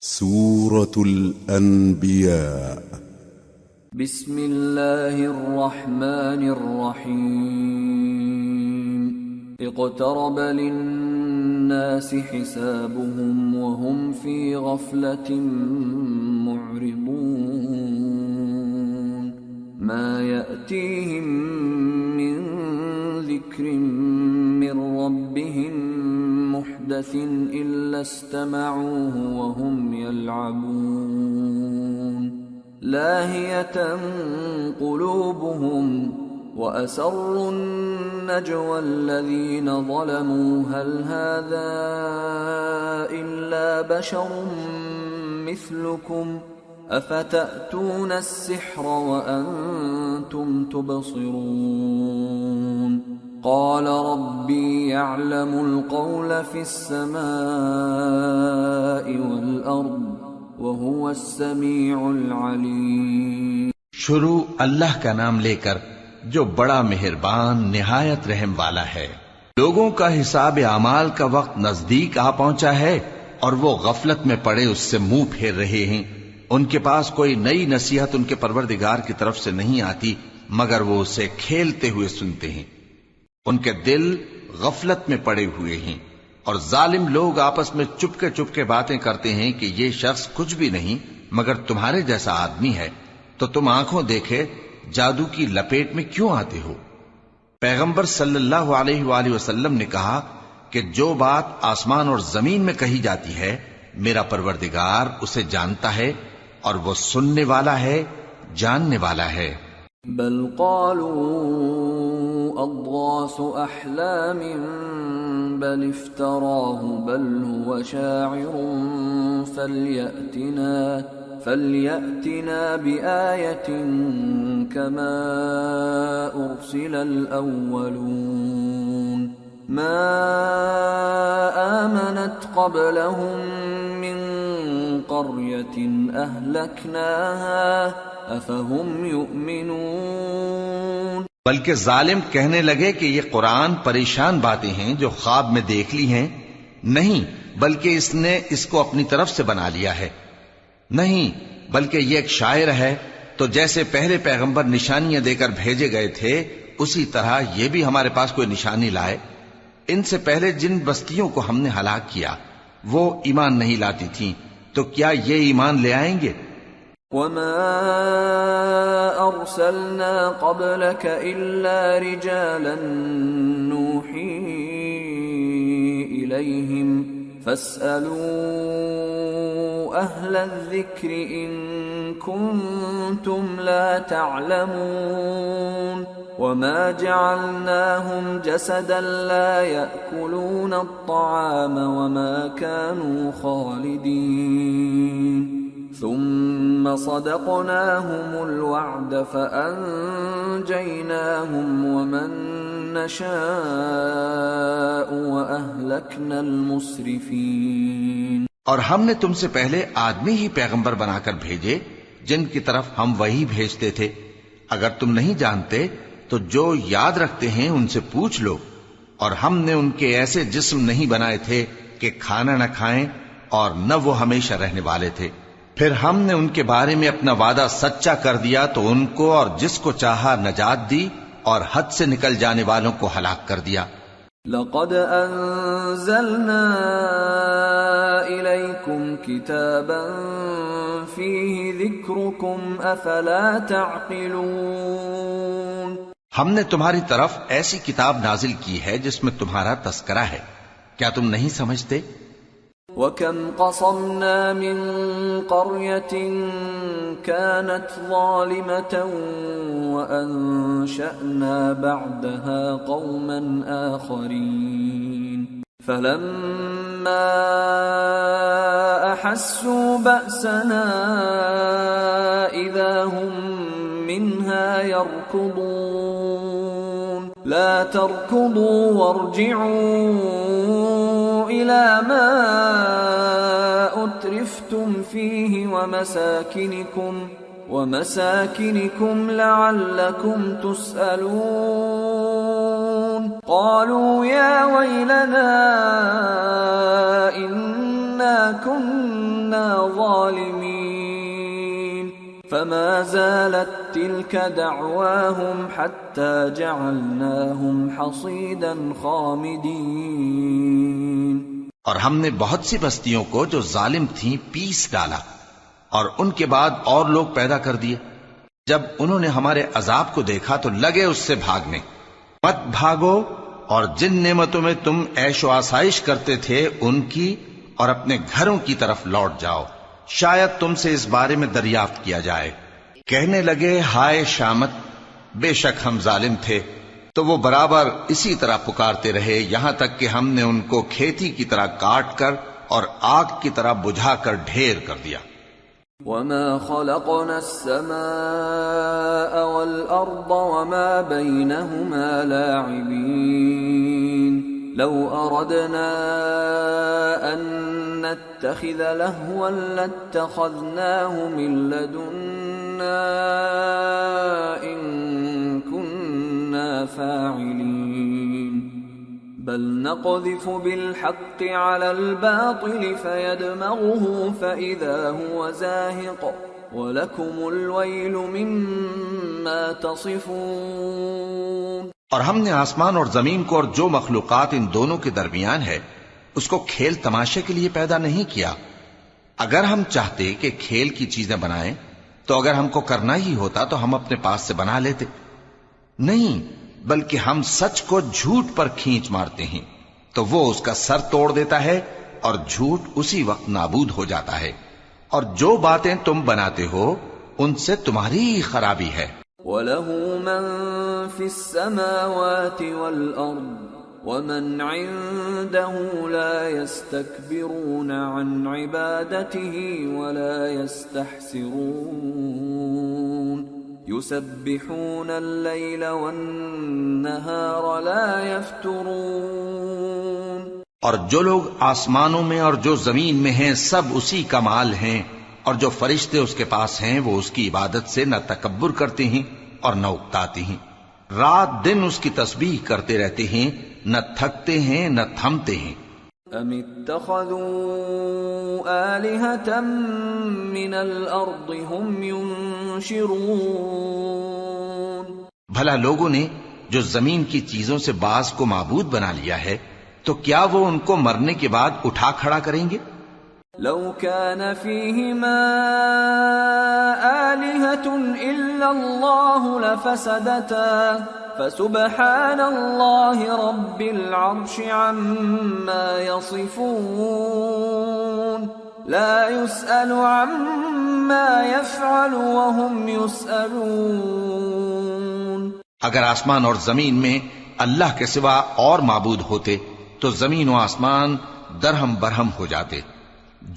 سورة الأنبياء. بسم الله الرحمن الرحيم. اقترب للناس حسابهم وهم في غفلة معرضون. ما يأتيهم من ذكر من ربهم محدث إلا استمعوه وهم يلعبون. لاهية قلوبهم وأسروا النجوى الذين ظلموا هل هذا إلا بشر مثلكم أفتأتون السحر وأنتم تبصرون. قال ربي يعلم القول في السماء والأرض وهو السميع العليم. شروع اللہ کا نام لے کر جو بڑا مہربان نہایت رحم والا ہے۔ لوگوں کا حساب اعمال کا وقت نزدیک آ پہنچا ہے اور وہ غفلت میں پڑے اس سے منہ پھیر رہے ہیں۔ ان کے پاس کوئی نئی نصیحت ان کے پروردگار کی طرف سے نہیں آتی مگر وہ اسے کھیلتے ہوئے سنتے ہیں۔ ان کے دل غفلت میں پڑے ہوئے ہیں اور ظالم لوگ آپس میں چپکے باتیں کرتے ہیں کہ یہ شخص کچھ بھی نہیں مگر تمہارے جیسا آدمی ہے، تو تم آنکھوں دیکھے جادو کی لپیٹ میں کیوں آتے ہو؟ پیغمبر صلی اللہ علیہ وآلہ وسلم نے کہا کہ جو بات آسمان اور زمین میں کہی جاتی ہے میرا پروردگار اسے جانتا ہے اور وہ سننے والا ہے، جاننے والا ہے۔ بل قالوا اضغاث احلام بل افتراه بل هو شاعر فليأتنا بآية كما أرسل الأولون. ما آمنت قبلهم من قرية أهلكناها أفهم يؤمنون. بلکہ ظالم کہنے لگے کہ یہ قرآن پریشان باتیں ہیں جو خواب میں دیکھ لی ہیں، نہیں بلکہ اس نے اس کو اپنی طرف سے بنا لیا ہے، نہیں بلکہ یہ ایک شاعر ہے۔ تو جیسے پہلے پیغمبر نشانیاں دے کر بھیجے گئے تھے اسی طرح یہ بھی ہمارے پاس کوئی نشانی لائے۔ ان سے پہلے جن بستیوں کو ہم نے ہلاک کیا وہ ایمان نہیں لاتی تھیں، تو کیا یہ ایمان لے آئیں گے؟ وما أرسلنا قبلك إلا رجالا نوحي إليهم فاسألوا أهل الذكر إن كنتم لا تعلمون. وما جعلناهم جسدا لا يأكلون الطعام وما كانوا خالدين ثم صدقناهم الوعد فأنجيناهم ومن نشاء وأهلكنا المسرفين. اور ہم نے تم سے پہلے آدمی ہی پیغمبر بنا کر بھیجے جن کی طرف ہم وہی بھیجتے تھے۔ اگر تم نہیں جانتے تو جو یاد رکھتے ہیں ان سے پوچھ لو۔ اور ہم نے ان کے ایسے جسم نہیں بنائے تھے کہ کھانا نہ کھائیں اور نہ وہ ہمیشہ رہنے والے تھے۔ پھر ہم نے ان کے بارے میں اپنا وعدہ سچا کر دیا تو ان کو اور جس کو چاہا نجات دی اور حد سے نکل جانے والوں کو ہلاک کر دیا۔ لقد انزلنا الیکم کتابا فیہ ذکرکم افلا تعقلون. ہم نے تمہاری طرف ایسی کتاب نازل کی ہے جس میں تمہارا تذکرہ ہے، کیا تم نہیں سمجھتے؟ وَكَمْ قَصَمْنَا مِنْ قَرْيَةٍ كَانَتْ ظَالِمَةً وَأَنشَأْنَا بَعْدَهَا قَوْمًا آخَرِينَ فَلَمَّا أَحَسُّوا بَأْسَنَا إِذَا هُمْ مِنْهَا يَرْكُضُونَ. لَا تَرْكُضُوا وَارْجِعُوا إِلَى مَا أُتْرِفْتُمْ فِيهِ وَمَسَاكِنِكُمْ لَعَلَّكُمْ تُسْأَلُونَ. قَالُوا يَا وَيْلَنَا إِنَّا كُنَّا كنا ظالمين فما زالت تلك دعواهم حتى جعلناهم حصيدا خامدين۔ اور ہم نے بہت سی بستیوں کو جو ظالم تھیں پیس ڈالا، اور ان کے بعد اور لوگ پیدا کر دیے۔ جب انہوں نے ہمارے عذاب کو دیکھا تو لگے اس سے بھاگنے۔ مت بھاگو، اور جن نعمتوں میں تم عیش و آسائش کرتے تھے ان کی اور اپنے گھروں کی طرف لوٹ جاؤ، شاید تم سے اس بارے میں دریافت کیا جائے۔ کہنے لگے ہائے شامت، بے شک ہم ظالم تھے، تو وہ برابر اسی طرح پکارتے رہے یہاں تک کہ ہم نے ان کو کھیتی کی طرح کاٹ کر اور آگ کی طرح بجھا کر ڈھیر کر دیا۔ وما خلقنا السماء والأرض وما بينهما لاعبين لو أردنا أن نتخذ لهوا لاتخذناه من لدنا إن كنا فاعلين بل نقذف بالحق على الباطل فيدمغه فإذا هو زاهق وَلَكُمُ الْوَيْلُ مِمَّا تَصِفُونَ۔ اور ہم نے آسمان اور زمین کو اور جو مخلوقات ان دونوں کے درمیان ہے اس کو کھیل تماشے کے لیے پیدا نہیں کیا۔ اگر ہم چاہتے کہ کھیل کی چیزیں بنائیں تو اگر ہم کو کرنا ہی ہوتا تو ہم اپنے پاس سے بنا لیتے، نہیں بلکہ ہم سچ کو جھوٹ پر کھینچ مارتے ہیں تو وہ اس کا سر توڑ دیتا ہے اور جھوٹ اسی وقت نابود ہو جاتا ہے، اور جو باتیں تم بناتے ہو ان سے تمہاری ہی خرابی ہے۔ وَلَهُ مَن فِي السَّمَاوَاتِ وَالْأَرْضِ وَمَنْ عِندَهُ لَا يَسْتَكْبِرُونَ عَنْ عِبَادَتِهِ وَلَا يَسْتَحْسِرُونَ يُسَبِّحُونَ اللَّيْلَ وَالنَّهَارَ لَا يَفْتُرُونَ۔ اور جو لوگ آسمانوں میں اور جو زمین میں ہیں سب اسی کا مال ہیں، اور جو فرشتے اس کے پاس ہیں وہ اس کی عبادت سے نہ تکبر کرتے ہیں اور نہ اکتاتے ہیں، رات دن اس کی تسبیح کرتے رہتے ہیں، نہ تھکتے ہیں نہ تھمتے ہیں۔ ام اتخذوا آلہۃ من الارض هم ينشرون۔ بھلا لوگوں نے جو زمین کی چیزوں سے بعض کو معبود بنا لیا ہے تو کیا وہ ان کو مرنے کے بعد اٹھا کھڑا کریں گے؟ لو كان فيهما آلهة إلا الله لفسدتا فسبحان الله رب العرش عما يصفون لا يسأل عما يفعل وهم يسألون۔ اگر آسمان اور زمین میں اللہ کے سوا اور معبود ہوتے تو زمین و آسمان درہم برہم ہو جاتے۔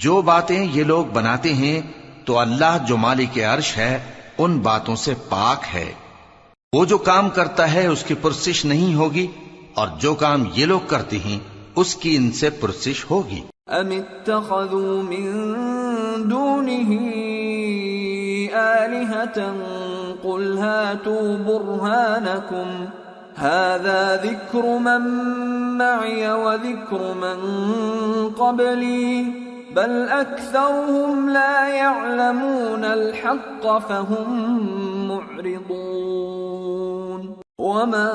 جو باتیں یہ لوگ بناتے ہیں تو اللہ جو مالک عرش ہے ان باتوں سے پاک ہے، وہ جو کام کرتا ہے اس کی پرسش نہیں ہوگی، اور جو کام یہ لوگ کرتے ہیں اس کی ان سے پرسش ہوگی۔ ام اتخذوا من دونه آلهة قل هاتوا برهانكم هذا ذكر من معي وذكر من قبلي بل أكثرهم لا يعلمون الحق فهم معرضون۔ وما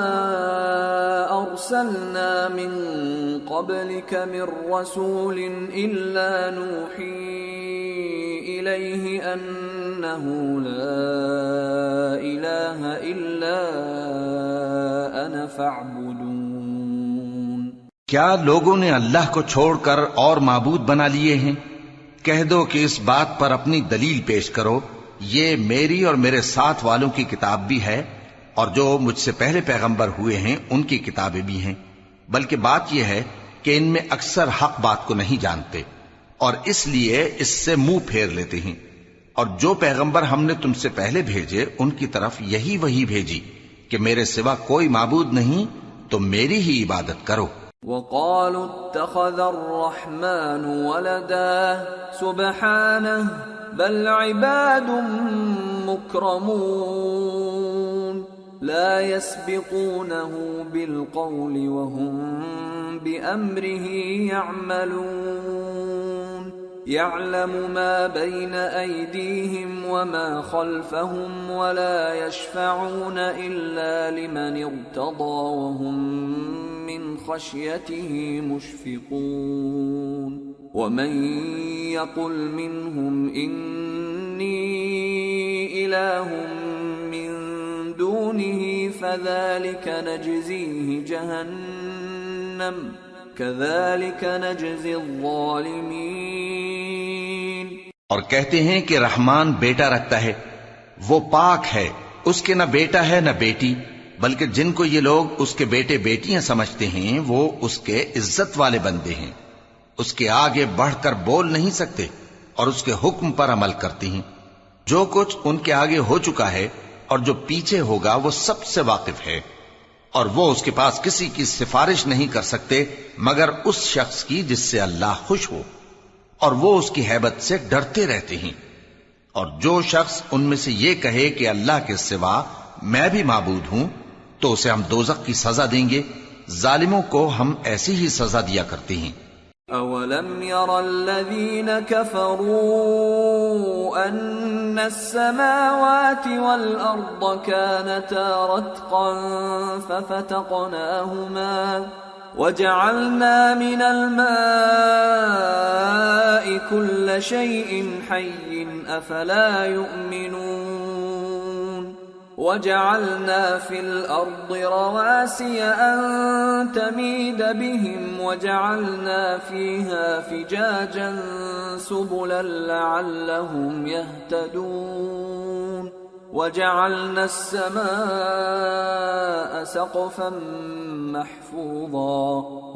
أرسلنا من قبلك من رسول إلا نوحي إليه أنه لا إله إلا أنا فاعبدون۔ کیا لوگوں نے اللہ کو چھوڑ کر اور معبود بنا لیے ہیں؟ کہہ دو کہ اس بات پر اپنی دلیل پیش کرو، یہ میری اور میرے ساتھ والوں کی کتاب بھی ہے، اور جو مجھ سے پہلے پیغمبر ہوئے ہیں ان کی کتابیں بھی ہیں، بلکہ بات یہ ہے کہ ان میں اکثر حق بات کو نہیں جانتے اور اس لیے اس سے منہ پھیر لیتے ہیں۔ اور جو پیغمبر ہم نے تم سے پہلے بھیجے ان کی طرف یہی وحی بھیجی کہ میرے سوا کوئی معبود نہیں تو میری ہی عبادت کرو۔ وقالوا اتخذ الرحمن ولدا سبحانه بل عباد مكرمون لا يسبقونه بالقول وهم بأمره يعملون۔ يعلم ما بين أيديهم وما خلفهم ولا يشفعون إلا لمن ارتضى وهم من خشيته مشفقون ومن يقل منهم إني إله من دونه فذلك نجزيه جهنم كذلك نجزي الظالمين۔ اور کہتے ہیں کہ رحمان بیٹا رکھتا ہے، وہ پاک ہے، اس کے نہ بیٹا ہے نہ بیٹی، بلکہ جن کو یہ لوگ اس کے بیٹے بیٹیاں سمجھتے ہیں وہ اس کے عزت والے بندے ہیں، اس کے آگے بڑھ کر بول نہیں سکتے اور اس کے حکم پر عمل کرتے ہیں۔ جو کچھ ان کے آگے ہو چکا ہے اور جو پیچھے ہوگا وہ سب سے واقف ہے، اور وہ اس کے پاس کسی کی سفارش نہیں کر سکتے مگر اس شخص کی جس سے اللہ خوش ہو، اور وہ اس کی ہیبت سے ڈرتے رہتے ہیں۔ اور جو شخص ان میں سے یہ کہے کہ اللہ کے سوا میں بھی معبود ہوں تو اسے ہم دوزخ کی سزا دیں گے، ظالموں کو ہم ایسی ہی سزا دیا کرتے ہیں۔ أَوَلَمْ يَرَ الَّذِينَ كَفَرُوا أَنَّ السَّمَاوَاتِ وَالْأَرْضَ كَانَتَا رَتْقًا فَفَتَقْنَاهُمَا وَجَعَلْنَا مِنَ الْمَاءِ كُلَّ شَيْءٍ حَيٍّ أَفَلَا يُؤْمِنُونَ وَجَعَلْنَا فِي الْأَرْضِ رَوَاسِيَ أَن تَمِيدَ بِهِمْ وَجَعَلْنَا فِيهَا فِجَاجًا سُبُلًا لَعَلَّهُمْ يَهْتَدُونَ وَجَعَلْنَا السَّمَاءَ سَقْفًا مَحْفُوظًا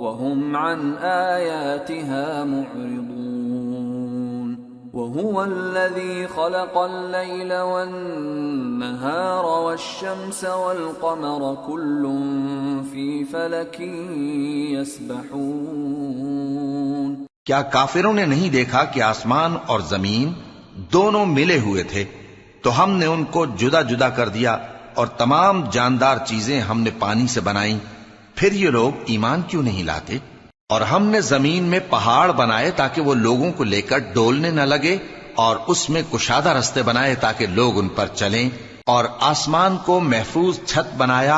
وَهُمْ عَنْ آيَاتِهَا مُعْرِضُونَ وَهُوَ الَّذِي خَلَقَ اللَّيْلَ وَالنَّهَارَ وَالشَّمْسَ وَالْقَمَرَ كُلٌّ فِي فَلَكٍ يَسْبَحُونَ۔ کیا کافروں نے نہیں دیکھا کہ آسمان اور زمین دونوں ملے ہوئے تھے تو ہم نے ان کو جدا جدا کر دیا، اور تمام جاندار چیزیں ہم نے پانی سے بنائیں، پھر یہ لوگ ایمان کیوں نہیں لاتے؟ اور ہم نے زمین میں پہاڑ بنائے تاکہ وہ لوگوں کو لے کر ڈولنے نہ لگے، اور اس میں کشادہ رستے بنائے تاکہ لوگ ان پر چلیں، اور آسمان کو محفوظ چھت بنایا،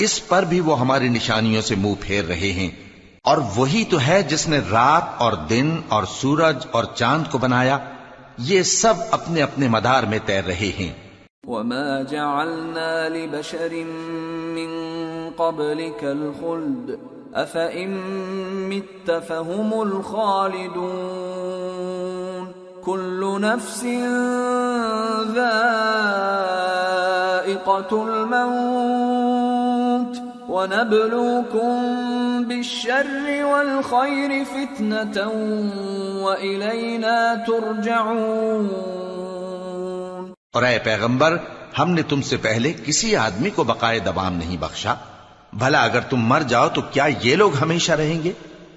اس پر بھی وہ ہماری نشانیوں سے منہ پھیر رہے ہیں۔ اور وہی تو ہے جس نے رات اور دن اور سورج اور چاند کو بنایا، یہ سب اپنے اپنے مدار میں تیر رہے ہیں۔ وَمَا جَعَلْنَا لِبَشَرٍ مِّن قَبْلِكَ الْخُلْدَ أَفَإِن مِّتَّ فَهُمُ الْخَالِدُونَ كُلُّ نَفْسٍ ذَائِقَةُ الْمَوْتِ وَنَبْلُوكُم بِالشَّرِّ وَالْخَيْرِ فِتْنَةً وَإِلَيْنَا تُرْجَعُونَ۔ اور اے پیغمبر، ہم نے تم سے پہلے کسی آدمی کو بقائے دوام نہیں بخشا، بھلا اگر تم مر جاؤ تو کیا یہ لوگ ہمیشہ رہیں گے؟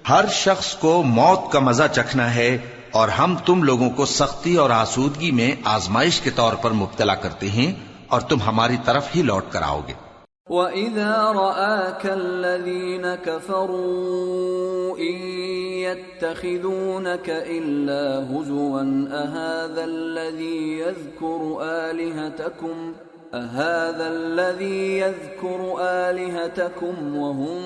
ہر شخص کو موت کا مزہ چکھنا ہے، اور ہم تم لوگوں کو سختی اور آسودگی میں آزمائش کے طور پر مبتلا کرتے ہیں، اور تم ہماری طرف ہی لوٹ کر آؤ گے۔ وَإِذَا رَآكَ الَّذِينَ كَفَرُوا إِن يَتَّخِذُونَكَ إِلَّا هُزُوًا أَهَذَا الَّذِي يَذْكُرُ آلِهَتَكُمْ وَهُمْ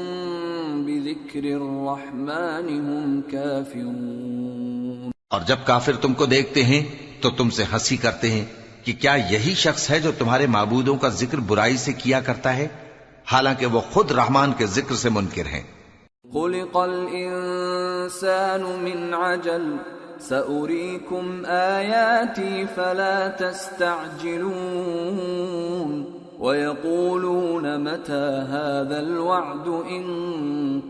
بِذِكْرِ الرَّحْمَنِ هُمْ كَافِرُونَ۔ اور جب کافر تم کو دیکھتے ہیں تو تم سے ہنسی کرتے ہیں کہ کیا یہی شخص ہے جو تمہارے معبودوں کا ذکر برائی سے کیا کرتا ہے، حالانکہ وہ خود رحمان کے ذکر سے منکر ہیں۔ خُلِقَ الْإِنسَانُ مِنْ عَجَلٍ سَأُرِيكُمْ آيَاتِي فَلَا تَسْتَعْجِلُونَ وَيَقُولُونَ مَتَى هَذَا الْوَعْدُ إِن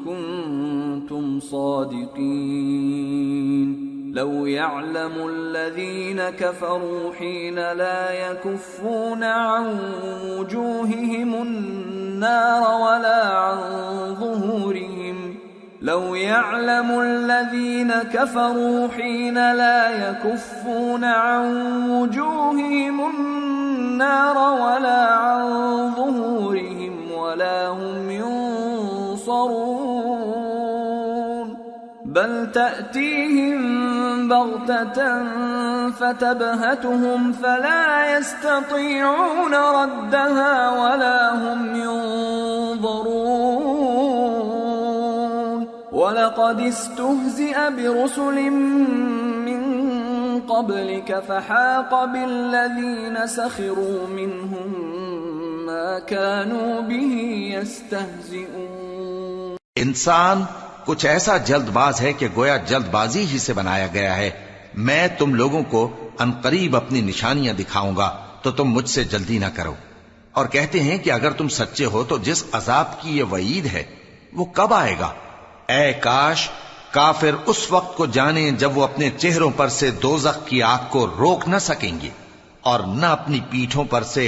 كُنتُمْ صَادِقِينَ لَوْ يَعْلَمُ الَّذِينَ كَفَرُوا حِينَ لَا يَكُفُّونَ عَن وُجُوهِهِمُ النَّارَ وَلَا عَن ظُهُورِهِمْ لَوْ يَعْلَمُ الَّذِينَ كَفَرُوا حِينَ لَا يَكُفُّونَ عَن وُجُوهِهِمُ النَّارَ وَلَا عَن ظُهُورِهِمْ وَلَا هُمْ يُنصَرُونَ بَلْ تَأْتِيهِم بغتة فتبهتهم فلا يستطيعون ردها ولا هم ينظرون ولقد استهزئ برسل من قبلك فحاق بالذين سخروا منهم ما كانوا به يستهزئون. انسان کچھ ایسا جلد باز ہے کہ گویا جلد بازی ہی سے بنایا گیا ہے. میں تم لوگوں کو عنقریب اپنی نشانیاں دکھاؤں گا تو تم مجھ سے جلدی نہ کرو. اور کہتے ہیں کہ اگر تم سچے ہو تو جس عذاب کی یہ وعید ہے وہ کب آئے گا؟ اے کاش کافر اس وقت کو جانیں جب وہ اپنے چہروں پر سے دوزخ کی آگ کو روک نہ سکیں گے اور نہ اپنی پیٹھوں پر سے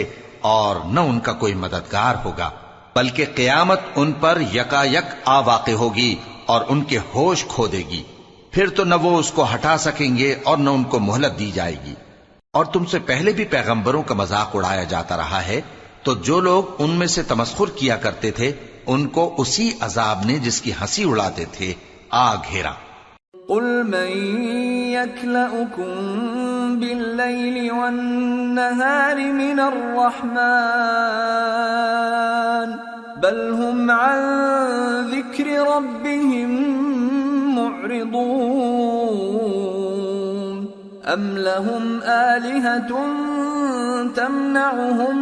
اور نہ ان کا کوئی مددگار ہوگا، بلکہ قیامت ان پر یکا یک آ واقع ہوگی اور ان کے ہوش کھو دے گی. پھر تو نہ وہ اس کو ہٹا سکیں گے اور نہ ان کو مہلت دی جائے گی. اور تم سے پہلے بھی پیغمبروں کا مذاق اڑایا جاتا رہا ہے، تو جو لوگ ان میں سے تمسخر کیا کرتے تھے ان کو اسی عذاب نے جس کی ہنسی اڑاتے تھے آ گھیرا. قل من يكلؤكم بالليل والنهار من الرحمن بل هم عن ذكر ربهم معرضون أم لهم آلهة تمنعهم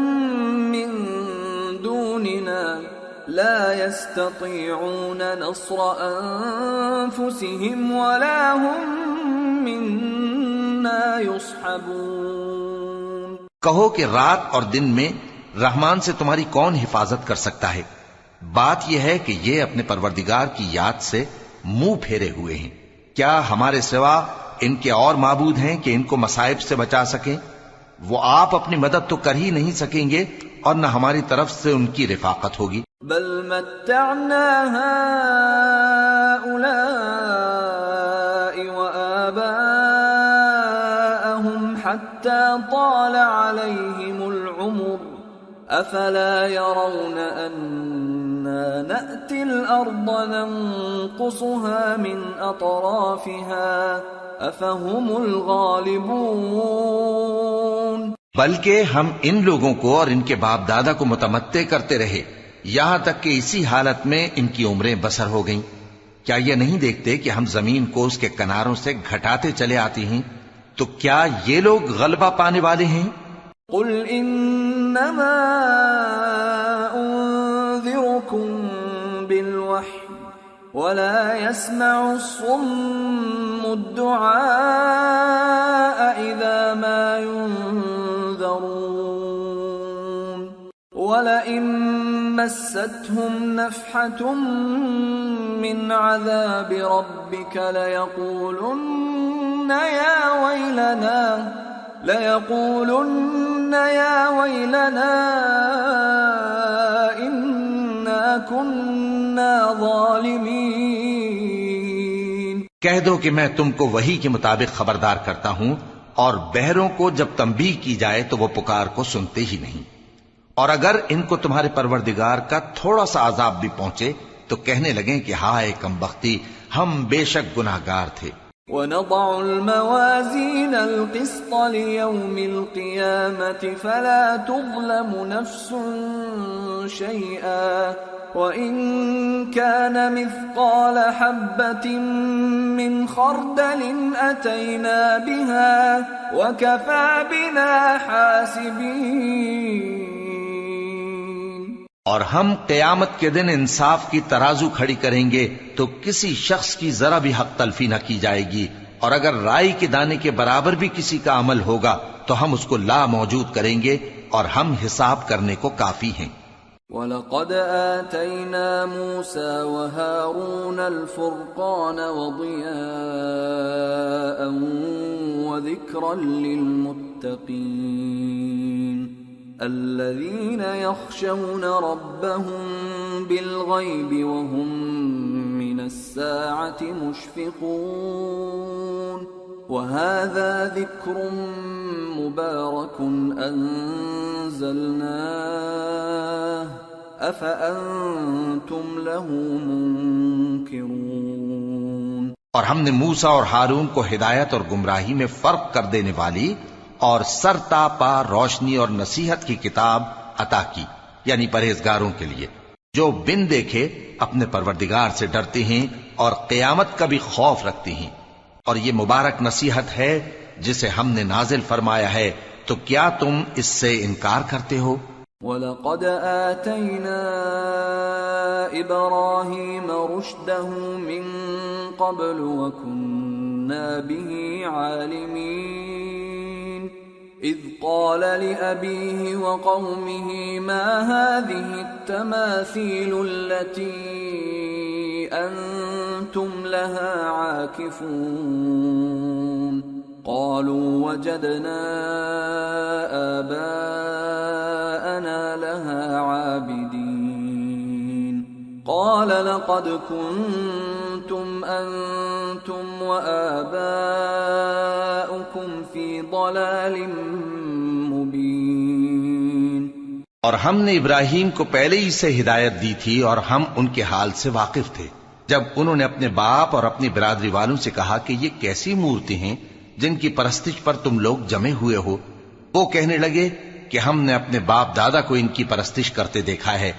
من دوننا لا يستطيعون نصر أنفسهم ولا هم منا يصحبون. کہو کہ رات اور دن میں رحمان سے تمہاری کون حفاظت کر سکتا ہے؟ بات یہ ہے کہ یہ اپنے پروردگار کی یاد سے منہ پھیرے ہوئے ہیں. کیا ہمارے سوا ان کے اور معبود ہیں کہ ان کو مصائب سے بچا سکیں؟ وہ آپ اپنی مدد تو کر ہی نہیں سکیں گے اور نہ ہماری طرف سے ان کی رفاقت ہوگی. بل متعنا هؤلاء وآباءهم حتى طال عليهم العمر أفلا يرون أنا نأتي الأرض ننقصها من أطرافها أفهم الغالبون. بلکہ ہم ان لوگوں کو اور ان کے باپ دادا کو متمتع کرتے رہے یہاں تک کہ اسی حالت میں ان کی عمریں بسر ہو گئیں. کیا یہ نہیں دیکھتے کہ ہم زمین کو اس کے کناروں سے گھٹاتے چلے آتے ہیں؟ تو کیا یہ لوگ غلبہ پانے والے ہیں؟ قل انما انذركم بالوحی ولا يسمع الصم الدعاء اذا ما ينذرون ولئن مستهم نفحة من عذاب ربك ليقولن يا ويلنا إنا كنا ظالمين. کہہ دو کہ میں تم کو وحی کے مطابق خبردار کرتا ہوں اور بہروں کو جب تنبیہ کی جائے تو وہ پکار کو سنتے ہی نہیں. اور اگر ان کو تمہارے پروردگار کا تھوڑا سا عذاب بھی پہنچے تو کہنے لگیں کہ ہائے کمبختی، ہم بے شک گناہگار تھے. وَنَضَعُ الْمَوَازِينَ الْقِسْطَ لِيَوْمِ الْقِيَامَةِ فَلَا تُظْلَمُ نَفْسٌ شَيْئًا وَإِن كَانَ مِثْقَالَ حَبَّةٍ مِّنْ خَرْدَلٍ أَتَيْنَا بِهَا وَكَفَى بِنَا حَاسِبِينَ. اور ہم قیامت کے دن انصاف کی ترازو کھڑی کریں گے تو کسی شخص کی ذرا بھی حق تلفی نہ کی جائے گی، اور اگر رائی کے دانے کے برابر بھی کسی کا عمل ہوگا تو ہم اس کو لا موجود کریں گے اور ہم حساب کرنے کو کافی ہیں. وَلَقَدْ آتَيْنَا مُوسَى وَهَارُونَ الْفُرْقَانَ وَضِيَاءً وَذِكْرًا لِّلْمُتَّقِينَ الذين يخشون ربهم بالغيب وهم من الساعة مشفقون. وهذا ذكر مبارك أنزلناه أفأنتم له منكرون. اور ہم نے موسیٰ اور ہارون کو ہدایت اور گمراہی میں فرق کر دینے والی اور سرتا پا روشنی اور نصیحت کی کتاب عطا کی، یعنی پرہیزگاروں کے لیے جو بن دیکھے اپنے پروردگار سے ڈرتے ہیں اور قیامت کا بھی خوف رکھتے ہیں۔ اور یہ مبارک نصیحت ہے جسے ہم نے نازل فرمایا ہے، تو کیا تم اس سے انکار کرتے ہو؟ وَلَقَدْ آتَيْنَا إِبْرَاهِيمَ رُشْدَهُ مِنْ قَبْلُ وَكُنَّا بِهِ عَالِمِينَ إِذْ قَالَ لِأَبِيهِ وَقَوْمِهِ مَا هَذِهِ التَّمَاثِيلُ الَّتِي أَنْتُمْ لَهَا عَاكِفُونَ قالوا وجدنا آباءنا لها عابدين قال لقد كنتم أنتم وآباؤكم في ضلال مبين۔ اور ہم نے ابراہیم کو پہلے ہی سے ہدایت دی تھی اور ہم ان کے حال سے واقف تھے جب انہوں نے اپنے باپ اور اپنی برادری والوں سے کہا کہ یہ کیسی مورتی ہیں جن کی پرستش پر تم لوگ جمے ہوئے ہو۔ وہ کہنے لگے کہ ہم نے اپنے باپ دادا کو ان کی پرستش کرتے دیکھا ہے۔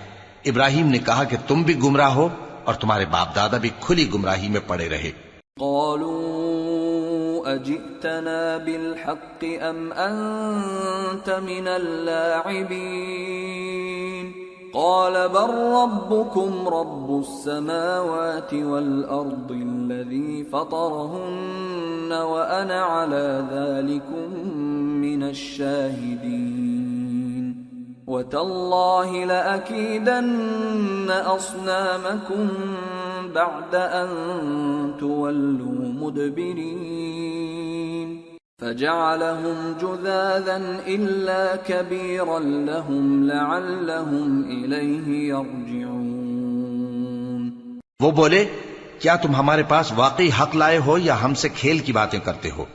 ابراہیم نے کہا کہ تم بھی گمراہ ہو اور تمہارے باپ دادا بھی کھلی گمراہی میں پڑے رہے۔ قالوا اجئتنا بالحق ام انت من اللاعبین قال بل ربكم رب السماوات والأرض الذي فطرهن وأنا على ذلكم من الشاهدين وتالله لأكيدن أصنامكم بعد أن تولوا مدبرين فجعلهم جذاذا إلا كبيرا لهم لعلهم إليه يرجعون۔ وہ بولے کیا تم ہمارے پاس واقعی حق لائے ہو یا ہم سے کھیل کی باتیں کرتے ہو؟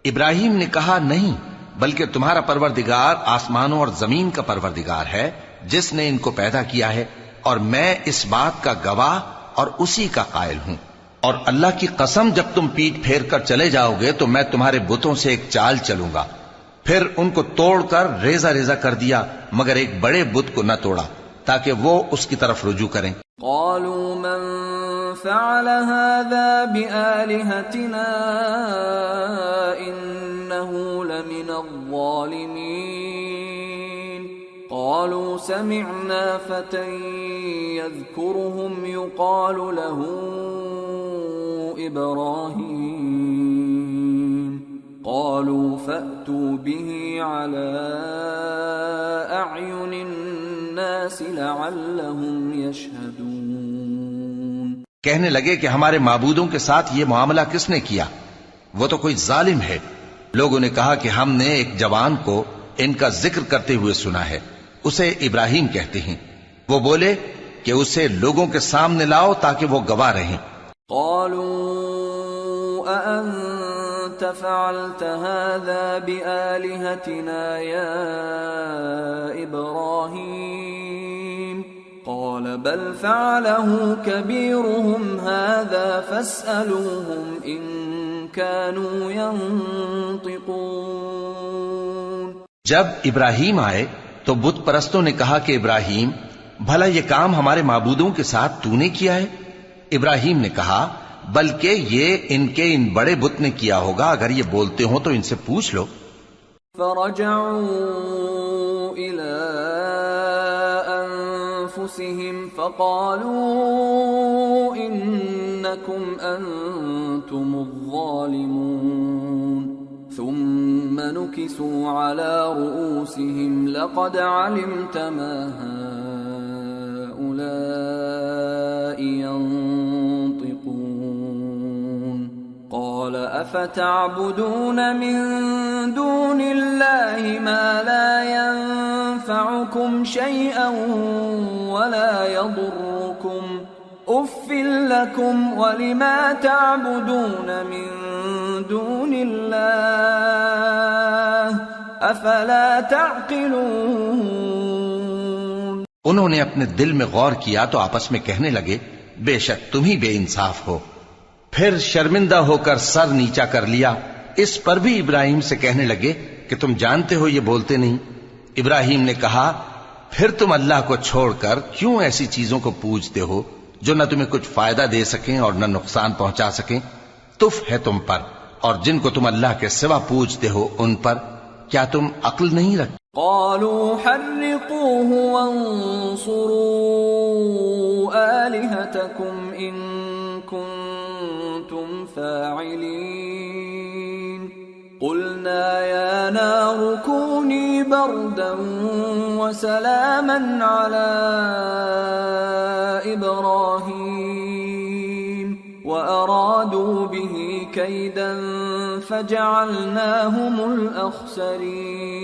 ابراہیم نے کہا نہیں، بلکہ تمہارا پروردگار آسمانوں اور زمین کا پروردگار ہے جس نے ان کو پیدا کیا ہے، اور میں اس بات کا گواہ اور اسی کا قائل ہوں۔ اور اللہ کی قسم جب تم پیٹ پھیر کر چلے جاؤ گے تو میں تمہارے بتوں سے ایک چال چلوں گا۔ پھر ان کو توڑ کر ریزہ ریزہ کر دیا مگر ایک بڑے بت کو نہ توڑا تاکہ وہ اس کی طرف رجوع کریں۔ قالوا من فعل هذا بآلهتنا إنه لمن الظالمين قالوا سمعنا فتى يذكرهم يقال له إبراهيم قالوا فأتوا به على أعين الناس لعلهم يشهدون۔ کہنے لگے کہ ہمارے معبودوں کے ساتھ یہ معاملہ کس نے کیا؟ وہ تو کوئی ظالم ہے۔ لوگوں نے کہا کہ ہم نے ایک جوان کو ان کا ذکر کرتے ہوئے سنا ہے، اسے ابراہیم کہتے ہیں۔ وہ بولے کہ اسے لوگوں کے سامنے لاؤ تاکہ وہ گواہ رہیں۔ قالوا أأنت فعلت هذا بآلهتنا يا إبراهيم قال بل فعله كبيرهم هذا فاسألوهم إن كانوا ينطقون۔ جب ابراہیم آئے تو بت پرستوں نے کہا کہ ابراہیم بھلا یہ کام ہمارے معبودوں کے ساتھ تو نے کیا ہے؟ ابراہیم نے کہا بلکہ یہ ان کے ان بڑے بت نے کیا ہوگا، اگر یہ بولتے ہوں تو ان سے پوچھ لو۔ فرجعوا إلى أنفسهم فقالوا إنكم أنتم الظالمون ثم نكسوا على رؤوسهم لقد علمت ما هؤلاء ينطقون قال أفتعبدون من دون الله ما لا ينفعكم شيئا ولا يضركم أف لكم ولما تعبدون من دون الله أفلا تعقلون۔ انہوں نے اپنے دل میں غور کیا تو آپس میں کہنے لگے بے شک تم ہی بے انصاف ہو، پھر شرمندہ ہو کر سر نیچا کر لیا۔ اس پر بھی ابراہیم سے کہنے لگے کہ تم جانتے ہو یہ بولتے نہیں۔ ابراہیم نے کہا پھر تم اللہ کو چھوڑ کر کیوں ایسی چیزوں کو پوجتے ہو جو نہ تمہیں کچھ فائدہ دے سکیں اور نہ نقصان پہنچا سکیں؟ تف ہے تم پر اور جن کو تم اللہ کے سوا پوجتے ہو ان پر، کیا تم عقل نہیں رکھتے؟ قالوا حرقوه وانصروا آلهتكم إن كنتم فاعلين قلنا يا نار كوني بردا وسلاما على إبراهيم وأرادوا به كيدا فجعلناهم الأخسرين۔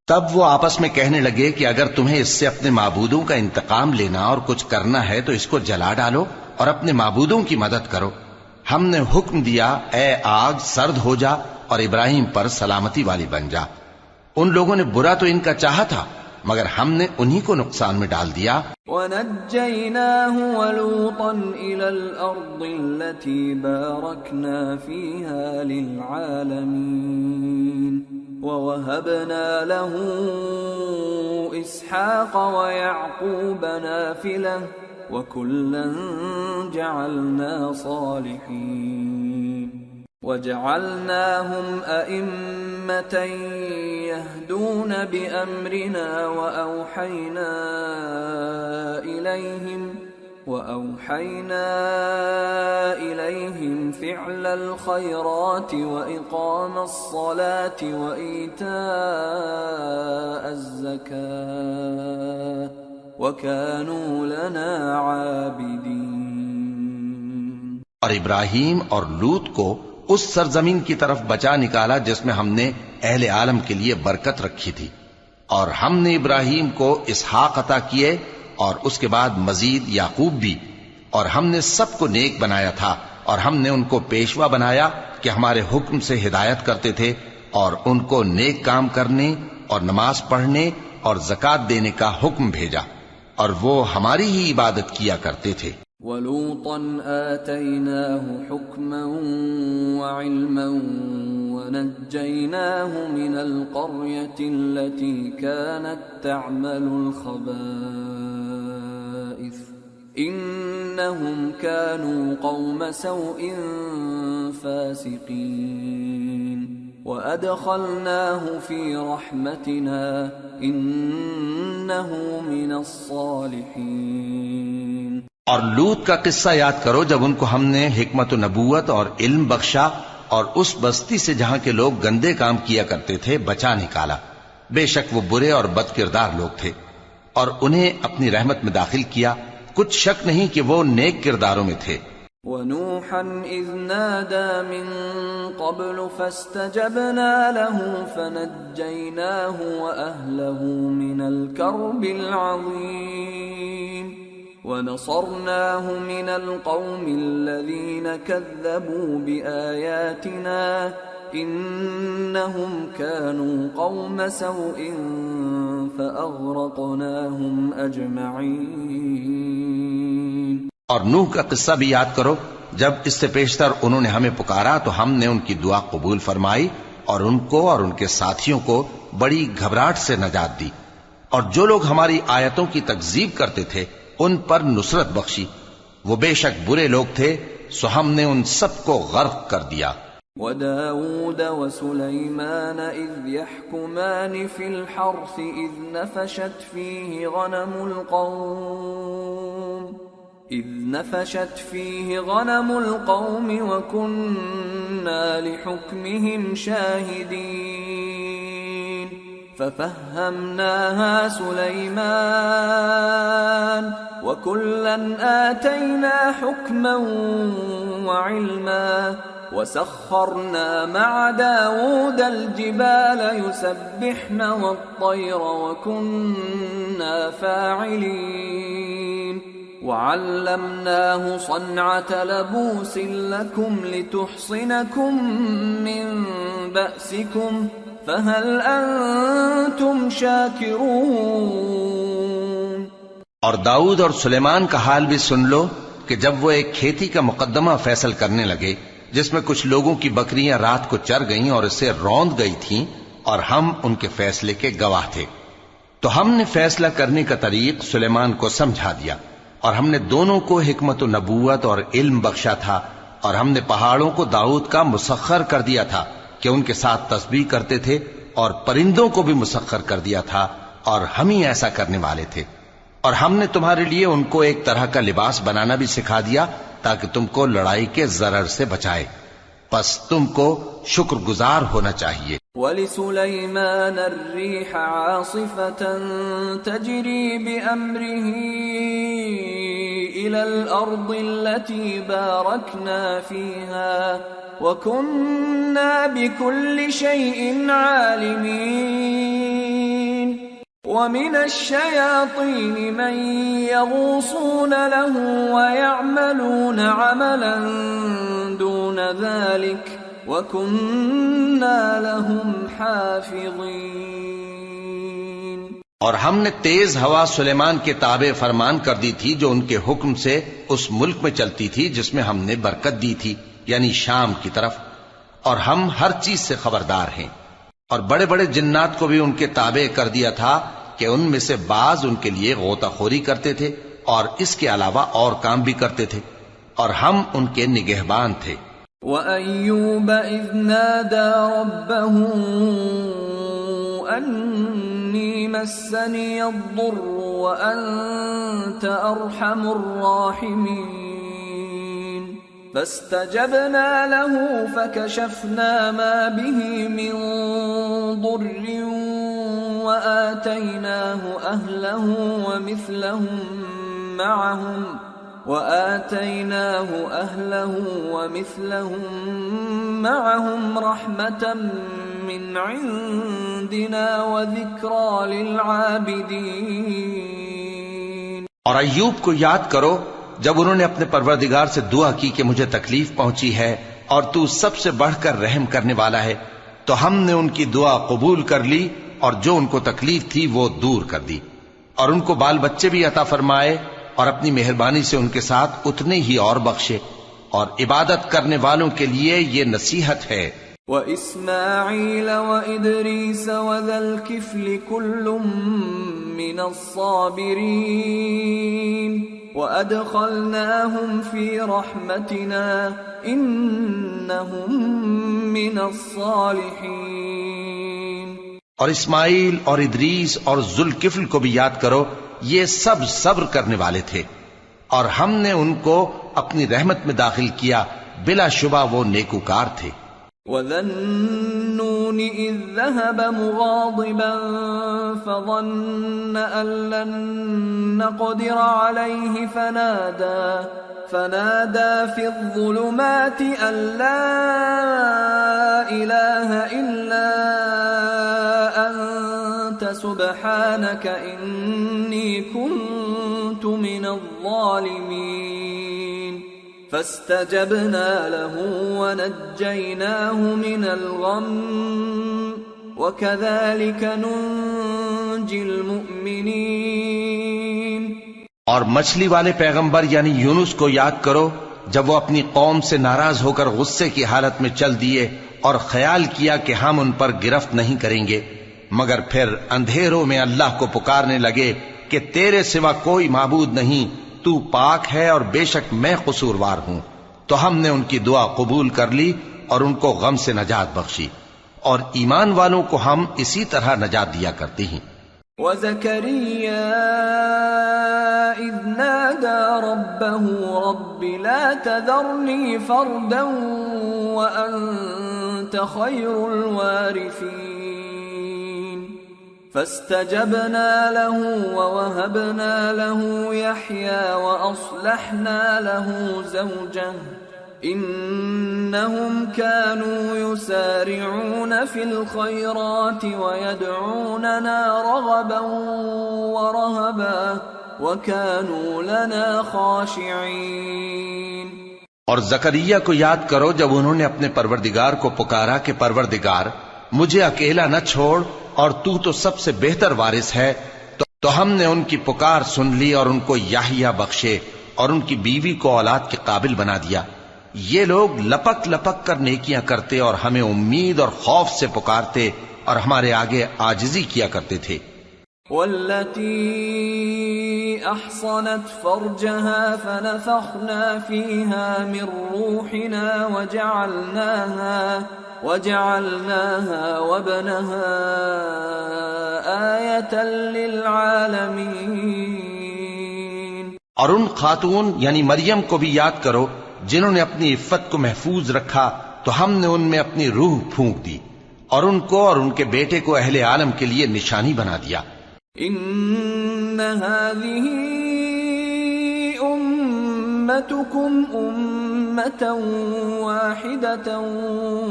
تب وہ آپس میں کہنے لگے کہ اگر تمہیں اس سے اپنے معبودوں کا انتقام لینا اور کچھ کرنا ہے تو اس کو جلا ڈالو اور اپنے معبودوں کی مدد کرو۔ ہم نے حکم دیا اے آگ سرد ہو جا اور ابراہیم پر سلامتی والی بن جا۔ ان لوگوں نے برا تو ان کا چاہا تھا مگر ہم نے انہی کو نقصان میں ڈال دیا۔ وَنَجَّيْنَاهُ وَلُوطًا إِلَى الْأَرْضِ الَّتِي بَارَكْنَا فِيهَا لِلْعَالَمِينَ وَوَهَبْنَا لَهُ إِسْحَاقَ وَيَعْقُوبَ نَافِلَةً وَكُلًّا جَعَلْنَا صَالِحِينَ وَجَعَلْنَاهُمْ أَئِمَّةً يَهْدُونَ بِأَمْرِنَا وَأَوْحَيْنَا إِلَيْهِمْ فِعْلَ الْخَيْرَاتِ وَإِقَامَ الصَّلَاةِ وَإِيتَاءَ الزَّكَاةِ وَكَانُوا لَنَا عَابِدِينَ۔ اور ابراہیم اور لوط کو اس سرزمین کی طرف بچا نکالا جس میں ہم نے اہل عالم کے لیے برکت رکھی تھی، اور ہم نے ابراہیم کو اسحاق عطا کیے اور اس کے بعد مزید یعقوب بھی، اور ہم نے سب کو نیک بنایا تھا اور ہم نے ان کو پیشوا بنایا کہ ہمارے حکم سے ہدایت کرتے تھے اور ان کو نیک کام کرنے اور نماز پڑھنے اور زکوٰۃ دینے کا حکم بھیجا، اور وہ ہماری ہی عبادت کیا کرتے تھے۔ وَلُوطًا آتَيْنَاهُ حُكْمًا وَعِلْمًا وَنَجَّيْنَاهُ مِنَ الْقَرْيَةِ الَّتِي كَانَتْ تَعْمَلُ الْخَبَائِثَ إِنَّهُمْ كَانُوا قَوْمَ سَوْءٍ فَاسِقِينَ وَأَدْخَلْنَاهُ فِي رَحْمَتِنَا إِنَّهُ مِنَ الصَّالِحِينَ۔ اور لوط کا قصہ یاد کرو جب ان کو ہم نے حکمت و نبوت اور علم بخشا اور اس بستی سے جہاں کے لوگ گندے کام کیا کرتے تھے بچا نکالا۔ بے شک وہ برے اور بد کردار لوگ تھے، اور انہیں اپنی رحمت میں داخل کیا، کچھ شک نہیں کہ وہ نیک کرداروں میں تھے۔ وَنُوحًا إِذْ نَادَى مِن قَبْلُ فَاسْتَجَبْنَا لَهُ فَنَجَّيْنَاهُ وَأَهْلَهُ مِنَ الْكَرْبِ الْعَظِيمِ وَنَصَرْنَاهُ مِنَ الْقَوْمِ الَّذِينَ كَذَّبُوا بِآيَاتِنَا إِنَّهُمْ كَانُوا قَوْمَ سَوْءٍ فَأَغْرَقْنَاهُمْ أَجْمَعِينَ۔ اور نوح کا قصہ بھی یاد کرو جب اس سے پیشتر انہوں نے ہمیں پکارا تو ہم نے ان کی دعا قبول فرمائی اور ان کو اور ان کے ساتھیوں کو بڑی گھبراہٹ سے نجات دی، اور جو لوگ ہماری آیتوں کی تکذیب کرتے تھے ان پر نصرت بخشی۔ وہ بے شک برے لوگ تھے سو ہم نے ان سب کو غرق کر دیا۔ وَدَاوُودَ وَسُلَيْمَانَ إِذْ يَحْكُمَانِ فِي الْحَرْثِ إِذْ نَفَشَتْ فِيهِ غَنَمُ الْقَوْمِ وَكُنَّا لِحُكْمِهِمْ شَاهِدِينَ فَفَهَّمْنَاهَا سُلَيْمَانَ وَكُلًّا آتَيْنَا حُكْمًا وَعِلْمًا وَسَخَّرْنَا مَعَ دَاوُودَ الْجِبَالَ يُسَبِّحْنَ وَالطَّيْرَ وَكُنَّا فَاعِلِينَ وَعَلَّمْنَاهُ صَنْعَةَ لَبُوسٍ لَكُمْ لِتُحْصِنَكُمْ مِنْ بَأْسِكُمْ فَهَلْ أَنْتُمْ شَاكِرُونَ۔ اور داؤد اور سلیمان کا حال بھی سن لو کہ جب وہ ایک کھیتی کا مقدمہ فیصل کرنے لگے جس میں کچھ لوگوں کی بکریاں رات کو چر گئیں اور اسے روند گئی تھیں اور ہم ان کے فیصلے کے گواہ تھے، تو ہم نے فیصلہ کرنے کا طریق سلیمان کو سمجھا دیا، اور ہم نے دونوں کو حکمت و نبوت اور علم بخشا تھا، اور ہم نے پہاڑوں کو داؤد کا مسخر کر دیا تھا کہ ان کے ساتھ تسبیح کرتے تھے، اور پرندوں کو بھی مسخر کر دیا تھا، اور ہم ہی ایسا کرنے والے تھے، اور ہم نے تمہارے لیے ان کو ایک طرح کا لباس بنانا بھی سکھا دیا تاکہ تم کو لڑائی کے ضرر سے بچائے، پس تم کو شکر گزار ہونا چاہیے۔ وَلِسُلَيْمَانَ الرِّيحَ عَاصِفَةً تَجْرِي بِأَمْرِهِ إِلَى الْأَرْضِ الَّتِي بَارَكْنَا فِيهَا وَكُنَّا بِكُلِّ شَيْءٍ عَالِمِينَ وَمِنَ الشَّيَاطِينِ مَن يَغُوصُونَ لَهُ وَيَعْمَلُونَ عَمَلًا دُونَ ذَلِكَ وَكُنَّا لَهُمْ حَافِظِينَ۔ اور ہم نے تیز ہوا سلیمان کے تابع فرمان کر دی تھی جو ان کے حکم سے اس ملک میں چلتی تھی جس میں ہم نے برکت دی تھی، یعنی شام کی طرف، اور ہم ہر چیز سے خبردار ہیں، اور بڑے بڑے جنات کو بھی ان کے تابع کر دیا تھا کہ ان میں سے بعض ان کے لیے غوطہ خوری کرتے تھے اور اس کے علاوہ اور کام بھی کرتے تھے، اور ہم ان کے نگہبان تھے۔ وَأَيُّوبَ إِذْ نَادَى رَبَّهُ أَنِّي مَسَّنِيَ الضُّرُّ وَأَنْتَ أَرْحَمُ الرَّاحِمِينَ فَاسْتَجَبْنَا لَهُ فَكَشَفْنَا مَا بِهِ مِنْ ضُرٍّ وَآتَيْنَاهُ أَهْلَهُ وَمِثْلَهُمْ مَعَهُمْ رَحْمَةً مِّنْ عِنْدِنَا وَذِكْرَى لِلْعَابِدِينَ۔ اور ایوب کو یاد کرو جب انہوں نے اپنے پروردگار سے دعا کی کہ مجھے تکلیف پہنچی ہے اور تو سب سے بڑھ کر رحم کرنے والا ہے، تو ہم نے ان کی دعا قبول کر لی اور جو ان کو تکلیف تھی وہ دور کر دی، اور ان کو بال بچے بھی عطا فرمائے، اور اپنی مہربانی سے ان کے ساتھ اتنے ہی اور بخشے، اور عبادت کرنے والوں کے لیے یہ نصیحت ہے۔ وَإِسْمَاعِيلَ وَإِدْرِيسَ وَذَا الْكِفْلِ كُلٌّ مِّنَ الصَّابِرِينَ وَأَدْخَلْنَاهُمْ فِي رَحْمَتِنَا إِنَّهُمْ مِنَ الصَّالِحِينَ۔ اور اسماعیل اور ادریس اور ذوالکفل کو بھی یاد کرو، یہ سب صبر کرنے والے تھے، اور ہم نے ان کو اپنی رحمت میں داخل کیا، بلا شبہ وہ نیکوکار تھے۔ وَذَا النُّونِ إِذ ذَّهَبَ مُغَاضِبًا فَظَنَّ أَن لَّن نَّقْدِرَ عَلَيْهِ فَنَادَى فِي الظُّلُمَاتِ أَن لَّا إِلَٰهَ إِلَّا أَنتَ سُبْحَانَكَ إِنِّي كُنتُ مِنَ الظَّالِمِينَ فَاسْتَجَبْنَا لَهُ وَنَجَّيْنَاهُ مِنَ الْغَمِّ وَكَذَلِكَ نُنْجِي الْمُؤْمِنِينَ۔ اور مچھلی والے پیغمبر یعنی یونس کو یاد کرو جب وہ اپنی قوم سے ناراض ہو کر غصے کی حالت میں چل دیے اور خیال کیا کہ ہم ان پر گرفت نہیں کریں گے، مگر پھر اندھیروں میں اللہ کو پکارنے لگے کہ تیرے سوا کوئی معبود نہیں، تو پاک ہے اور بے شک میں قصوروار ہوں، تو ہم نے ان کی دعا قبول کر لی اور ان کو غم سے نجات بخشی، اور ایمان والوں کو ہم اسی طرح نجات دیا کرتے ہیں۔ وَزَكَرِيَّا إِذْ نَادَى رَبَّهُ رَبِّ لَا تَذَرْنِي فَرْدًا وَأَنْتَ خَيْرُ الْوَارِثِينَ فَاسْتَجَبْنَا لَهُ وَوَهَبْنَا لَهُ يَحْيَى وَأَصْلَحْنَا لَهُ زَوْجَهُ إِنَّهُمْ كَانُوا يُسَارِعُونَ فِي الْخَيْرَاتِ وَيَدْعُونَنَا رَغَبًا وَرَهَبًا وَكَانُوا لَنَا خَاشِعِينَ۔ اور زکریا کو یاد کرو جب انہوں نے اپنے پروردگار کو پکارا کہ پروردگار مجھے اکیلا نہ چھوڑ اور تو سب سے بہتر وارث ہے، تو ہم نے ان کی پکار سن لی اور ان کو یحییٰ بخشے اور ان کی بیوی کو اولاد کے قابل بنا دیا. یہ لوگ لپک لپک کر نیکیاں کرتے اور ہمیں امید اور خوف سے پکارتے اور ہمارے آگے عاجزی کیا کرتے تھے. والتي أحصنت فرجها فنفخنا فيها من روحنا وجعلناها وابنها آية للعالمين. اور ان خاتون یعنی مریم کو بھی یاد کرو جنہوں نے اپنی عفت کو محفوظ رکھا تو ہم نے ان میں اپنی روح پھونک دی اور ان کو اور ان کے بیٹے کو اہل عالم کے لیے نشانی بنا دیا. ان هذه امتكم امة واحدة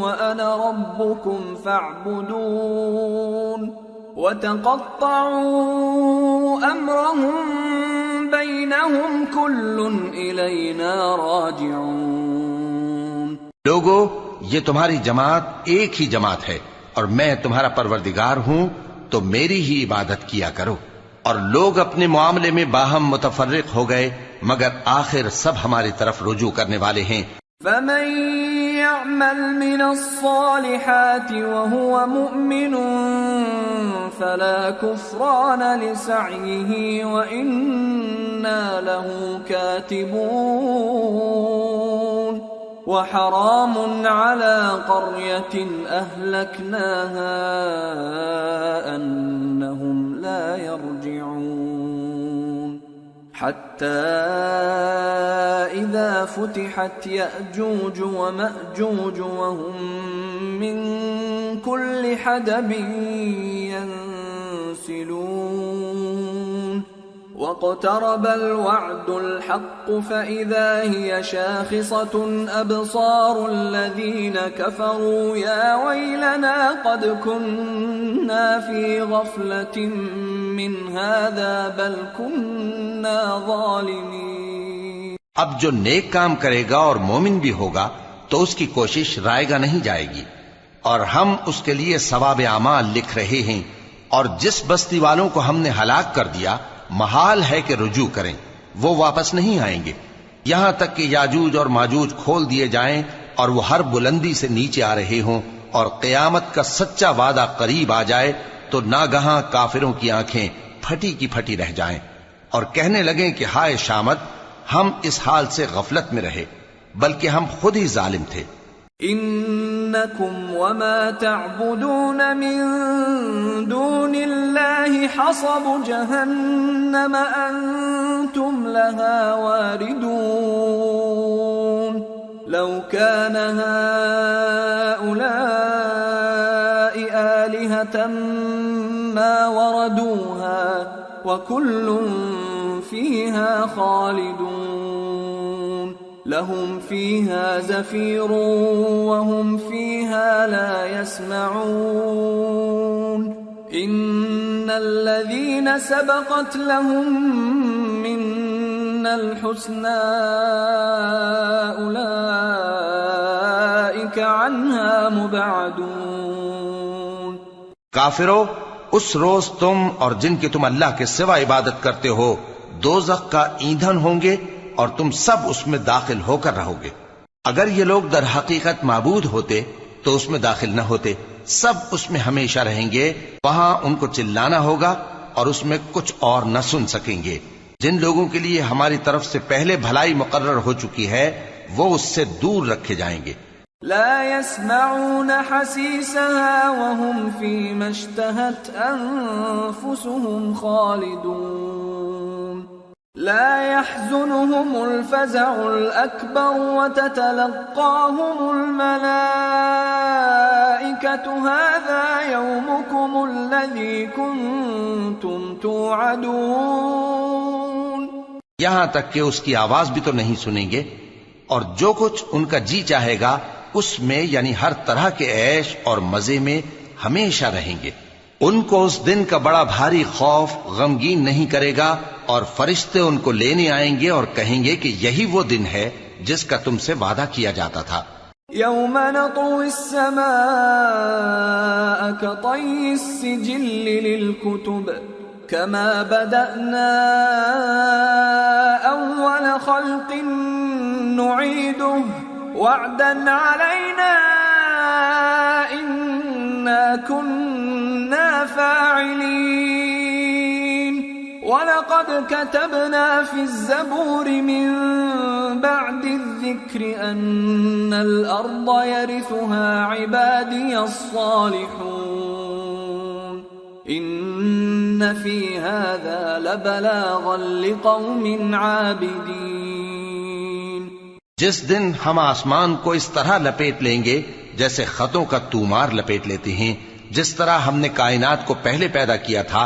وانا ربكم فاعبدون وتقطعوا امرهم بينهم كل الینا راجعون. لوگو یہ تمہاری جماعت ایک ہی جماعت ہے اور میں تمہارا پروردگار ہوں تو میری ہی عبادت کیا کرو. اور لوگ اپنے معاملے میں باہم متفرق ہو گئے مگر آخر سب ہماری طرف رجوع کرنے والے ہیں. فمن يعمل من الصالحات وهو مؤمن فلا كفران لسعيه وإنا له كاتبون. وحرام على قرية أهلكناها أنهم لا يرجعون. حتى إذا فتحت يأجوج ومأجوج وهم من كل حدب ينسلون. واقترب الوعد الحق فإذا هي شاخصة أبصار الذين كفروا يا ويلنا قد كنا في غفلة من هذا بل كنا ظالمين. اب جو نیک کام کرے گا اور مومن بھی ہوگا تو اس کی کوشش رائے گا نہیں جائے گی اور ہم اس کے لیے ثواب اعمال لکھ رہے ہیں. اور جس بستی والوں کو ہم نے ہلاک کر دیا محال ہے کہ رجوع کریں، وہ واپس نہیں آئیں گے یہاں تک کہ یاجوج اور ماجوج کھول دیے جائیں اور وہ ہر بلندی سے نیچے آ رہے ہوں اور قیامت کا سچا وعدہ قریب آ جائے تو ناگہاں کافروں کی آنکھیں پھٹی کی پھٹی رہ جائیں اور کہنے لگیں کہ ہائے شامت، ہم اس حال سے غفلت میں رہے بلکہ ہم خود ہی ظالم تھے. انکم وما تعبدون من دون اللہ حصب جہنم انتم لها واردون. لو كان هؤلاء آلهة ما وردوها وكل فيها خالدون. لهم فيها زفير وهم فيها لا يسمعون. إن الذين سبقت لهم منا الحسنى أولئك عنها مبعدون. کافرو، اس روز تم اور جن کی تم اللہ کے سوا عبادت کرتے ہو دوزخ کا ایندھن ہوں گے اور تم سب اس میں داخل ہو کر رہو گے. اگر یہ لوگ در حقیقت معبود ہوتے تو اس میں داخل نہ ہوتے، سب اس میں ہمیشہ رہیں گے. وہاں ان کو چلانا ہوگا اور اس میں کچھ اور نہ سن سکیں گے. جن لوگوں کے لیے ہماری طرف سے پہلے بھلائی مقرر ہو چکی ہے وہ اس سے دور رکھے جائیں گے. لا يسمعون حسيسها وهم فيما اشتهت أنفسهم خالدون. لا يحزنهم الفزع الأكبر وتتلقاهم الملائكة هذا يومكم الذي كنتم توعدون. یہاں تک کہ اس کی آواز بھی تو نہیں سنیں گے اور جو کچھ ان کا جی چاہے گا اس میں یعنی ہر طرح کے عیش اور مزے میں ہمیشہ رہیں گے. ان کو اس دن کا بڑا بھاری خوف غمگین نہیں کرے گا اور فرشتے ان کو لینے آئیں گے اور کہیں گے کہ یہی وہ دن ہے جس کا تم سے وعدہ کیا جاتا تھا. يوم نطوي السماء كطي السجل للكتب كما بدأنا أول خلق نعيده وعدا علينا إنا كنا فاعلين ولقد كتبنا في الزبور من بعد الذكر أن الأرض يرثها عبادي الصالحون إن في هذا لبلاغا لقوم عابدين. جس دن ہم آسمان کو اس طرح لپیٹ لیں گے جیسے خطوں کا تومار لپیٹ لیتے ہیں، جس طرح ہم نے کائنات کو پہلے پیدا کیا تھا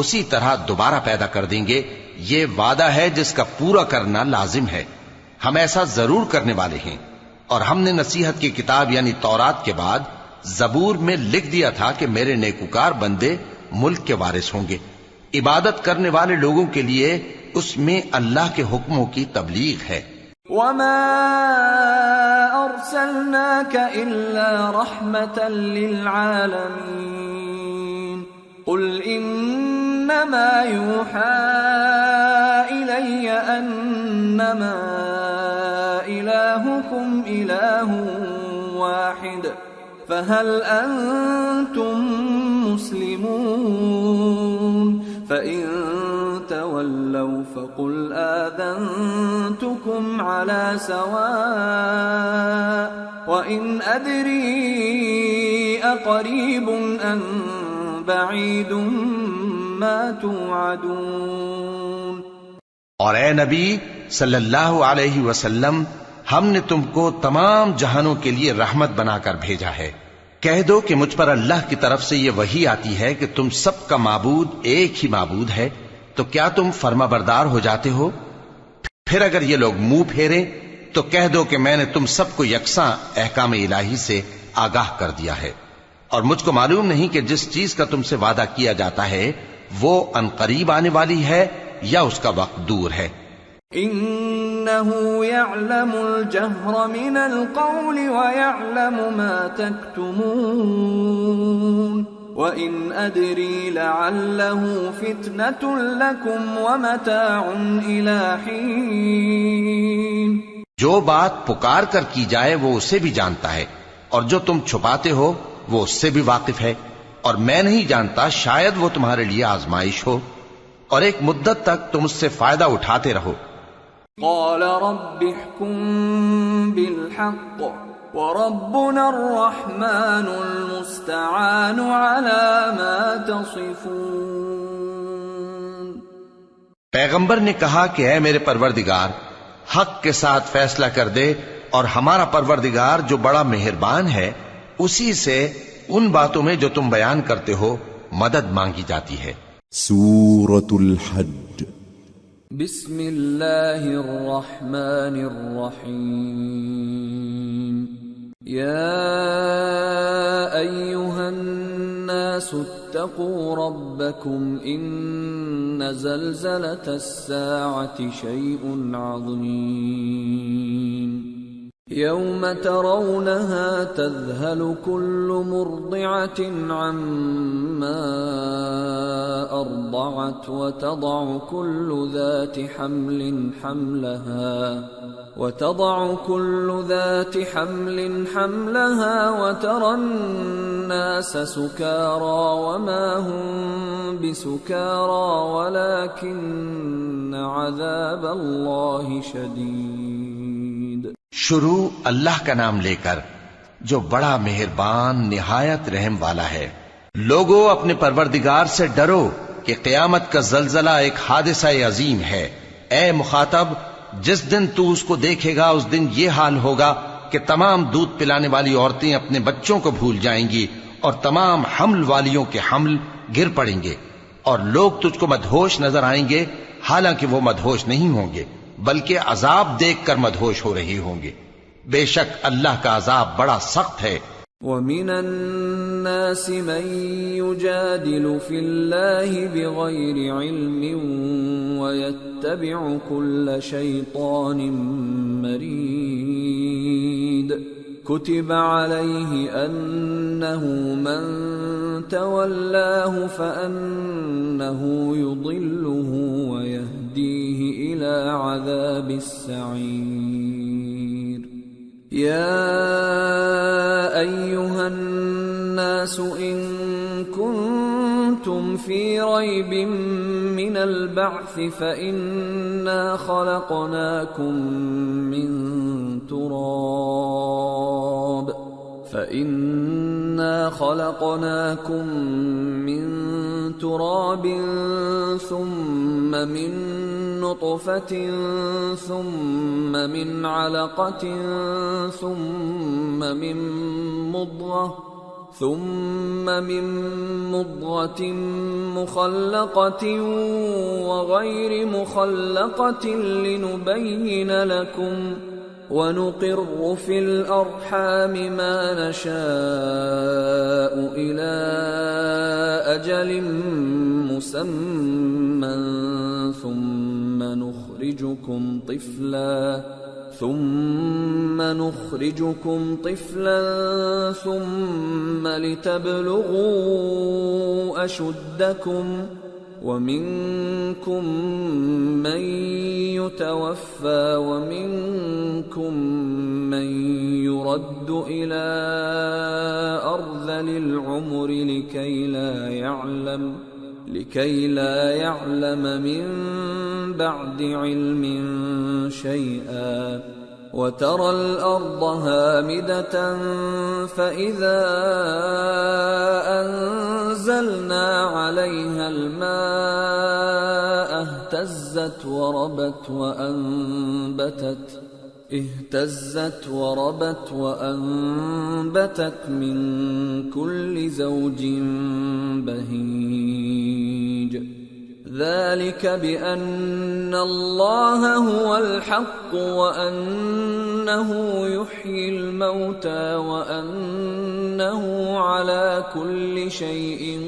اسی طرح دوبارہ پیدا کر دیں گے. یہ وعدہ ہے جس کا پورا کرنا لازم ہے. ہم ایسا ضرور کرنے والے ہیں. اور ہم نے نصیحت کی کتاب یعنی تورات کے بعد زبور میں لکھ دیا تھا کہ میرے نیکوکار بندے ملک کے وارث ہوں گے. عبادت کرنے والے لوگوں کے لیے اس میں اللہ کے حکموں کی تبلیغ ہے. وما أرسلناك إلا رحمة للعالمين قل إنما يوحى إلي أنما إلهكم إله واحد فهل أنتم مسلمون فإن تولوا فقل آذنتكم على سواء وإن أدري أقريب أم بعيد ما توعدون. اور اے نبی صلی اللہ علیہ وسلم، ہم نے تم کو تمام جہانوں کے لیے رحمت بنا کر بھیجا ہے. کہہ دو کہ مجھ پر اللہ کی طرف سے یہ وحی آتی ہے کہ تم سب کا معبود ایک ہی معبود ہے، تو کیا تم فرما بردار ہو جاتے ہو؟ پھر اگر یہ لوگ منہ پھیریں تو کہہ دو کہ میں نے تم سب کو یکساں احکام الہی سے آگاہ کر دیا ہے، اور مجھ کو معلوم نہیں کہ جس چیز کا تم سے وعدہ کیا جاتا ہے وہ عنقریب آنے والی ہے یا اس کا وقت دور ہے. إنه يعلم الجهر من القول ويعلم ما تكتمون وإن أدري لعله فتنة لكم ومتاع إلى حين. جو بات پکار کر کی جائے وہ اسے بھی جانتا ہے، اور جو تم چھپاتے ہو وہ اس سے بھی واقف ہے، اور میں نہیں جانتا، شاید وہ تمہارے لیے آزمائش ہو اور ایک مدت تک تم اس سے فائدہ اٹھاتے رہو. قال رب احكم بالحق وربنا الرحمن المستعان على ما تصفون. پیغمبر نے کہا کہ اے میرے پروردگار، حق کے ساتھ فیصلہ کر دے، اور ہمارا پروردگار جو بڑا مہربان ہے اسی سے ان باتوں میں جو تم بیان کرتے ہو مدد مانگی جاتی ہے. سورة الحج. بسم اللہ الرحمن الرحیم. یا ایہا الناس اتقوا ربکم ان زلزلة الساعة شیء عظیم يوم ترونها تذهل كل مرضعة عما أرضعت وتضع كل ذات حمل حملها وترى الناس سكارى وما هم بسكارى ولكن عذاب الله شديد. شروع اللہ کا نام لے کر جو بڑا مہربان نہایت رحم والا ہے. لوگو اپنے پروردگار سے ڈرو کہ قیامت کا زلزلہ ایک حادثہ عظیم ہے. اے مخاطب، جس دن تو اس کو دیکھے گا اس دن یہ حال ہوگا کہ تمام دودھ پلانے والی عورتیں اپنے بچوں کو بھول جائیں گی اور تمام حمل والیوں کے حمل گر پڑیں گے، اور لوگ تجھ کو مدہوش نظر آئیں گے حالانکہ وہ مدہوش نہیں ہوں گے بلکہ عذاب دیکھ کر مدہوش ہو رہے ہوں گے. بے شک اللہ کا عذاب بڑا سخت ہے. وَمِنَ النَّاسِ مَن يُجَادِلُ فِي اللَّهِ بِغَيْرِ عِلْمٍ وَيَتَّبِعُ كُلَّ شَيْطَانٍ مَرِيدٍ. كتب عليه أنه من تولاه فأنه يضله ويهديه إلى عذاب السعير يا أيها الناس إن كنتم في ريب من البعث فإنا خلقناكم من تراب ثم من نطفة ثم من علقة ثم من مضغة مخلقة وغير مخلقة لنبين لكم ونقر في الأرحام ما نشاء إلى أجل مسمى ثم نخرجكم طفلا ثم لتبلغوا أشدكم ومنكم من يتوفى ومنكم من يرد إلى أرذل العمر لكي لا يعلم من بعد علم شيئا وترى الأرض هامدة فإذا أنزلنا عليها الماء اهتزت وربت وأنبتت من كل زوج بهيج ذلك بأن الله هو الحق وأنه يحيي الموتى وأنه على كل شيء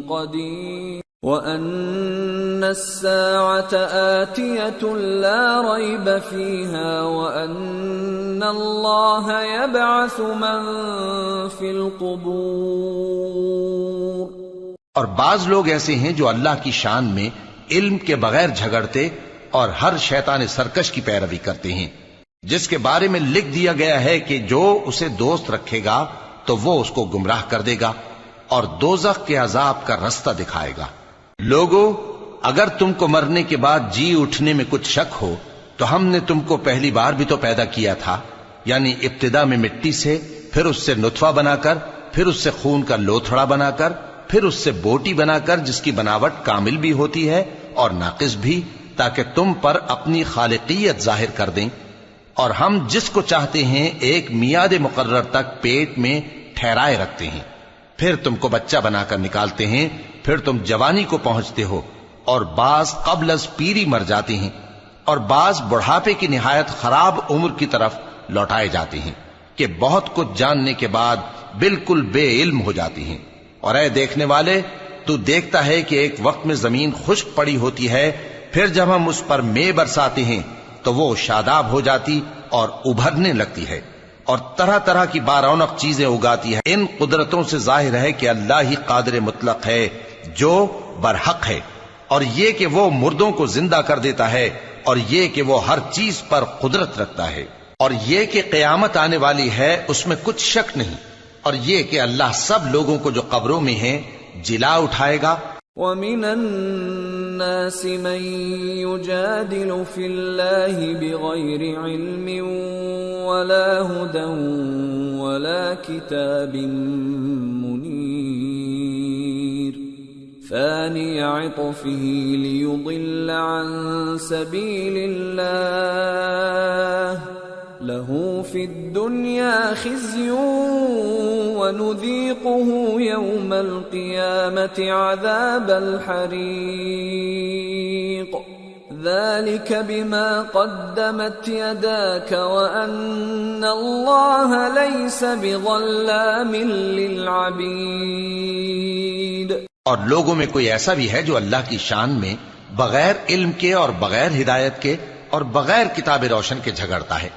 قدير وأن الساعة آتية لا ريب فيها وأن الله يبعث من في القبور. اور بعض لوگ ایسے ہیں جو اللہ کی شان میں علم کے بغیر جھگڑتے اور ہر شیطان سرکش کی پیروی کرتے ہیں، جس کے بارے میں لکھ دیا گیا ہے کہ جو اسے دوست رکھے گا تو وہ اس کو گمراہ کر دے گا اور دوزخ کے عذاب کا رستہ دکھائے گا. لوگو، اگر تم کو مرنے کے بعد جی اٹھنے میں کچھ شک ہو تو ہم نے تم کو پہلی بار بھی تو پیدا کیا تھا، یعنی ابتدا میں مٹی سے، پھر اس سے نطفہ بنا کر، پھر اس سے خون کا لوتھڑا بنا کر، پھر اس سے بوٹی بنا کر جس کی بناوٹ کامل بھی ہوتی ہے اور ناقص بھی، تاکہ تم پر اپنی خالقیت ظاہر کر دیں. اور ہم جس کو چاہتے ہیں ایک میعاد مقرر تک پیٹ میں ٹھہرائے رکھتے ہیں، پھر تم کو بچہ بنا کر نکالتے ہیں، پھر تم جوانی کو پہنچتے ہو، اور بعض قبل از پیری مر جاتے ہیں، اور بعض بڑھاپے کی نہایت خراب عمر کی طرف لوٹائے جاتے ہیں کہ بہت کچھ جاننے کے بعد بالکل بے علم ہو جاتی ہیں. اور اے دیکھنے والے، تو دیکھتا ہے کہ ایک وقت میں زمین خشک پڑی ہوتی ہے، پھر جب ہم اس پر مے برساتے ہیں تو وہ شاداب ہو جاتی اور ابھرنے لگتی ہے اور طرح طرح کی بارونق چیزیں اگاتی ہے. ان قدرتوں سے ظاہر ہے کہ اللہ ہی قادر مطلق ہے جو برحق ہے، اور یہ کہ وہ مردوں کو زندہ کر دیتا ہے، اور یہ کہ وہ ہر چیز پر قدرت رکھتا ہے، اور یہ کہ قیامت آنے والی ہے اس میں کچھ شک نہیں، اور یہ کہ اللہ سب لوگوں کو جو قبروں میں ہیں جلا اٹھائے گا. وَمِنَ النَّاسِ مَن يُجَادِلُ فِي اللَّهِ بِغَيْرِ عِلْمٍ وَلَا هُدًى وَلَا كِتَابٍ مُنِيرٍ ثَانِيَ عِطْفِهِ لِيُضِلَّ عَن سَبِيلِ اللَّهِ لَهُ فِي الدُّنْيَا خِزْيٌ وَنُذِيقُهُ يَوْمَ الْقِيَامَةِ عَذَابَ الْحَرِيقِ ذَلِكَ بِمَا قَدَّمَتْ يَدَاكَ وَأَنَّ اللَّهَ لَيْسَ بِظَلَّامٍ لِّلْعَبِيدِ. اور لوگوں میں کوئی ایسا بھی ہے جو اللہ کی شان میں بغیر علم کے اور بغیر ہدایت کے اور بغیر کتاب روشن کے جھگڑتا ہے،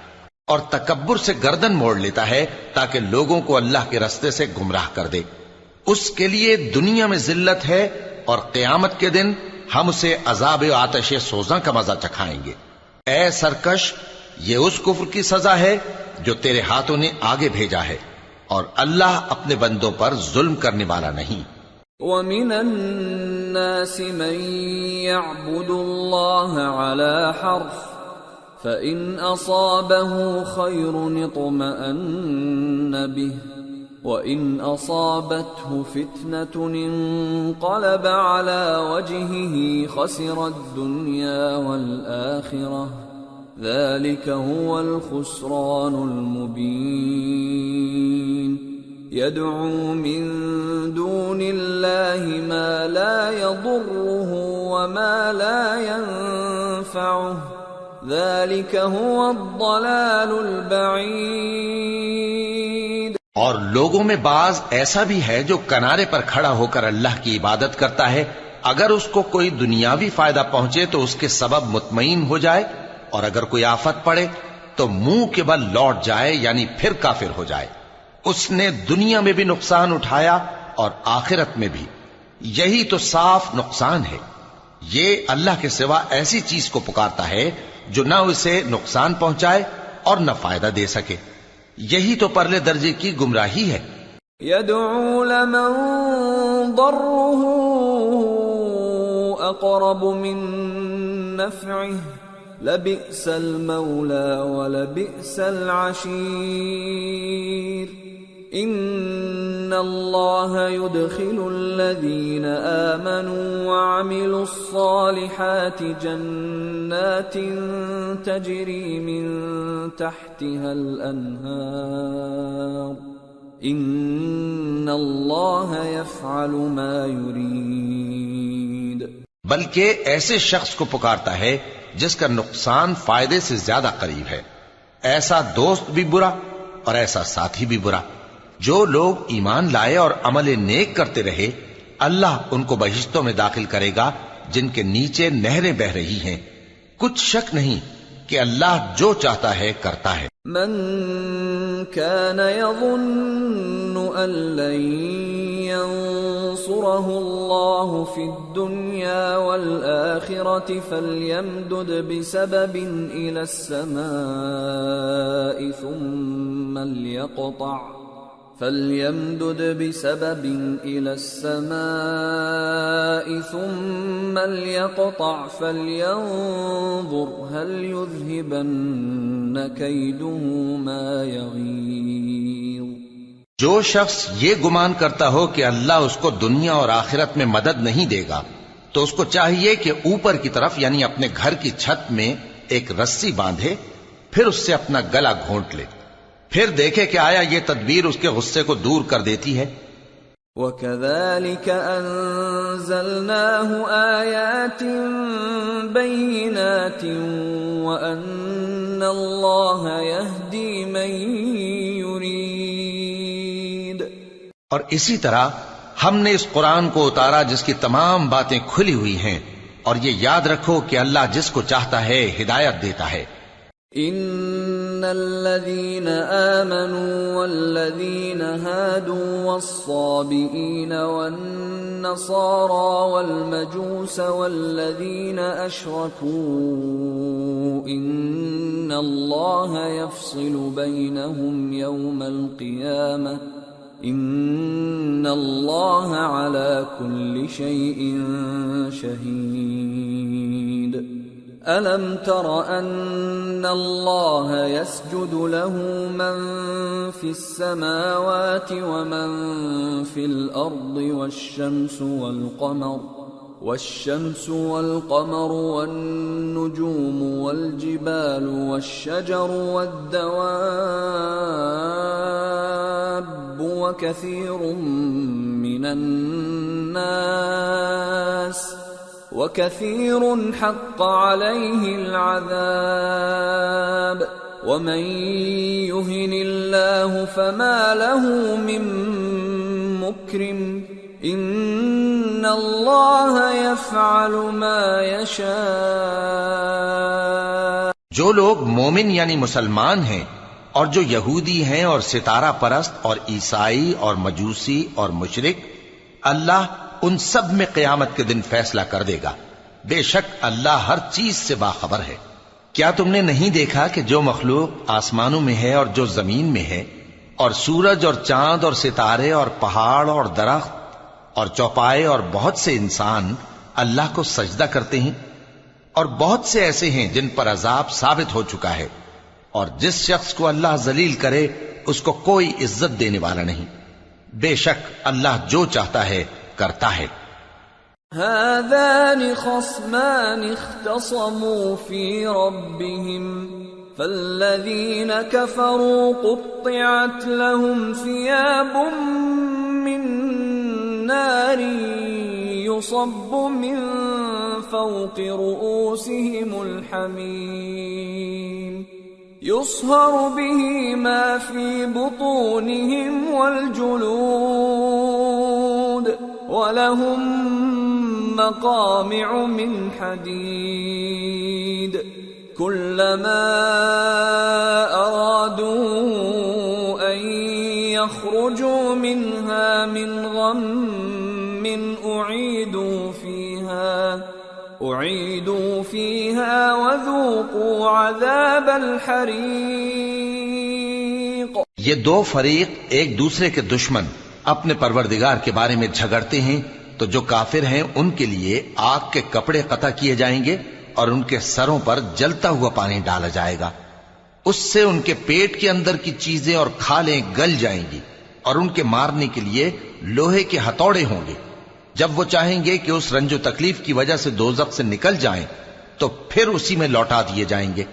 اور تکبر سے گردن موڑ لیتا ہے تاکہ لوگوں کو اللہ کے رستے سے گمراہ کر دے، اس کے لیے دنیا میں ذلت ہے اور قیامت کے دن ہم اسے عذاب آتش سوزاں کا مزہ چکھائیں گے۔ اے سرکش، یہ اس کفر کی سزا ہے جو تیرے ہاتھوں نے آگے بھیجا ہے، اور اللہ اپنے بندوں پر ظلم کرنے والا نہیں۔ وَمِنَ النَّاسِ مَن يَعْبُدُ اللَّهَ عَلَى حَرْفٍ فَإِنْ أَصَابَهُ خَيْرٌ اطْمَأَنَّ بِهِ وَإِنْ أَصَابَتْهُ فِتْنَةٌ انقَلَبَ عَلَى وَجْهِهِ خَسِرَ الدُّنْيَا وَالْآخِرَةَ ذَلِكَ هُوَ الْخُسْرَانُ الْمُبِينُ يَدْعُو مِن دُونِ اللَّهِ مَا لَا يَضُرُّهُ وَمَا لَا يَنفَعُهُ ذَلِكَ هُوَ الضَّلَالُ الْبَعِيدُ۔ اور لوگوں میں بعض ایسا بھی ہے جو کنارے پر کھڑا ہو کر اللہ کی عبادت کرتا ہے، اگر اس کو کوئی دنیاوی فائدہ پہنچے تو اس کے سبب مطمئن ہو جائے، اور اگر کوئی آفت پڑے تو منہ کے بل لوٹ جائے، یعنی پھر کافر ہو جائے۔ اس نے دنیا میں بھی نقصان اٹھایا اور آخرت میں بھی، یہی تو صاف نقصان ہے۔ یہ اللہ کے سوا ایسی چیز کو پکارتا ہے جو نہ اسے نقصان پہنچائے اور نہ فائدہ دے سکے، یہی تو پرلے درجے کی گمراہی ہے۔ يدعو لمن ضره اقرب من نفعه لبئس المولى ولبئس العشير ان اللہ يدخل الذین آمنوا وعملوا الصالحات جنات تجری من تحتها الانہار ان اللہ يفعل ما يريد۔ بلکہ ایسے شخص کو پکارتا ہے جس کا نقصان فائدے سے زیادہ قریب ہے، ایسا دوست بھی برا اور ایسا ساتھی بھی برا۔ جو لوگ ایمان لائے اور عمل نیک کرتے رہے، اللہ ان کو بہشتوں میں داخل کرے گا جن کے نیچے نہریں بہ رہی ہیں، کچھ شک نہیں کہ اللہ جو چاہتا ہے کرتا ہے۔ من كان يظن أن لن ينصره الله في الدنيا والآخرة فليمدد بسبب إلى السماء ثم ليقطع فلينظر هل يذهبن كيده ما يغيظ۔ جو شخص یہ گمان کرتا ہو کہ اللہ اس کو دنیا اور آخرت میں مدد نہیں دے گا تو اس کو چاہیے کہ اوپر کی طرف یعنی اپنے گھر کی چھت میں ایک رسی باندھے، پھر اس سے اپنا گلا گھونٹ لے، پھر دیکھے کہ آیا یہ تدبیر اس کے غصے کو دور کر دیتی ہے۔ وَكَذَلِكَ أَنزَلْنَاهُ آيَاتٍ بَيِّنَاتٍ وَأَنَّ اللَّهَ يَهْدِي مَن يُرِيدُ۔ اور اسی طرح ہم نے اس قرآن کو اتارا جس کی تمام باتیں کھلی ہوئی ہیں، اور یہ یاد رکھو کہ اللہ جس کو چاہتا ہے ہدایت دیتا ہے۔ ان الذين آمنوا والذين هادوا والصابئين والنصارى والمجوس والذين أشركوا إن الله يفصل بينهم يوم القيامة إن الله على كل شيء شهيد۔ أَلَمْ تَرَ أَنَّ اللَّهَ يَسْجُدُ لَهُ مَن فِي السَّمَاوَاتِ وَمَن فِي الْأَرْضِ والشَّمْسُ وَالْقَمَرُ وَالنُّجُومُ وَالْجِبَالُ وَالشَّجَرُ وَالدَّوَابُّ وَكَثِيرٌ مِّنَ النَّاسِ وَكَثِيرٌ حَقَّ عَلَيْهِ الْعَذَابُ وَمَن يُهِنِ اللَّهُ فَمَا لَهُ مِن مُّكْرِمٍ إِنَّ اللَّهَ يَفْعَلُ مَا يَشَاءُ۔ جو لوگ مومن یعنی مسلمان ہیں اور جو یہودی ہیں اور ستارہ پرست اور عیسائی اور مجوسی اور مشرک، اللہ ان سب میں قیامت کے دن فیصلہ کر دے گا۔ بے شک اللہ ہر چیز سے باخبر ہے۔ کیا تم نے نہیں دیکھا کہ جو مخلوق آسمانوں میں ہے اور جو زمین میں ہے، اور سورج اور چاند اور ستارے اور پہاڑ اور درخت اور چوپائے اور بہت سے انسان اللہ کو سجدہ کرتے ہیں، اور بہت سے ایسے ہیں جن پر عذاب ثابت ہو چکا ہے، اور جس شخص کو اللہ ذلیل کرے اس کو کوئی عزت دینے والا نہیں۔ بے شک اللہ جو چاہتا ہے کرتا ہے۔ هذان خصمان اختصموا في ربهم فالذين كفروا قطعت لهم ثياب من نار يصب من فوق رؤوسهم الحميم يصهر به ما في بطونهم والجلود وَلَهُم مَّقَامِعُ مِنْ حَدِيدٍ كُلَّمَا أَرَادُوا أَن يَخْرُجُوا مِنْهَا مِنْ غَمٍّ أُعِيدُوا فِيهَا وَذُوقُوا عَذَابَ الْحَرِيقِ۔ یہ دو فریق ایک دوسرے کے دشمن اپنے پروردگار کے بارے میں جھگڑتے ہیں، تو جو کافر ہیں ان کے لیے آگ کے کپڑے قطع کیے جائیں گے اور ان کے سروں پر جلتا ہوا پانی ڈالا جائے گا، اس سے ان کے پیٹ کے اندر کی چیزیں اور کھالیں گل جائیں گی، اور ان کے مارنے کے لیے لوہے کے ہتھوڑے ہوں گے۔ جب وہ چاہیں گے کہ اس رنج و تکلیف کی وجہ سے دوزخ سے نکل جائیں تو پھر اسی میں لوٹا دیے جائیں گے،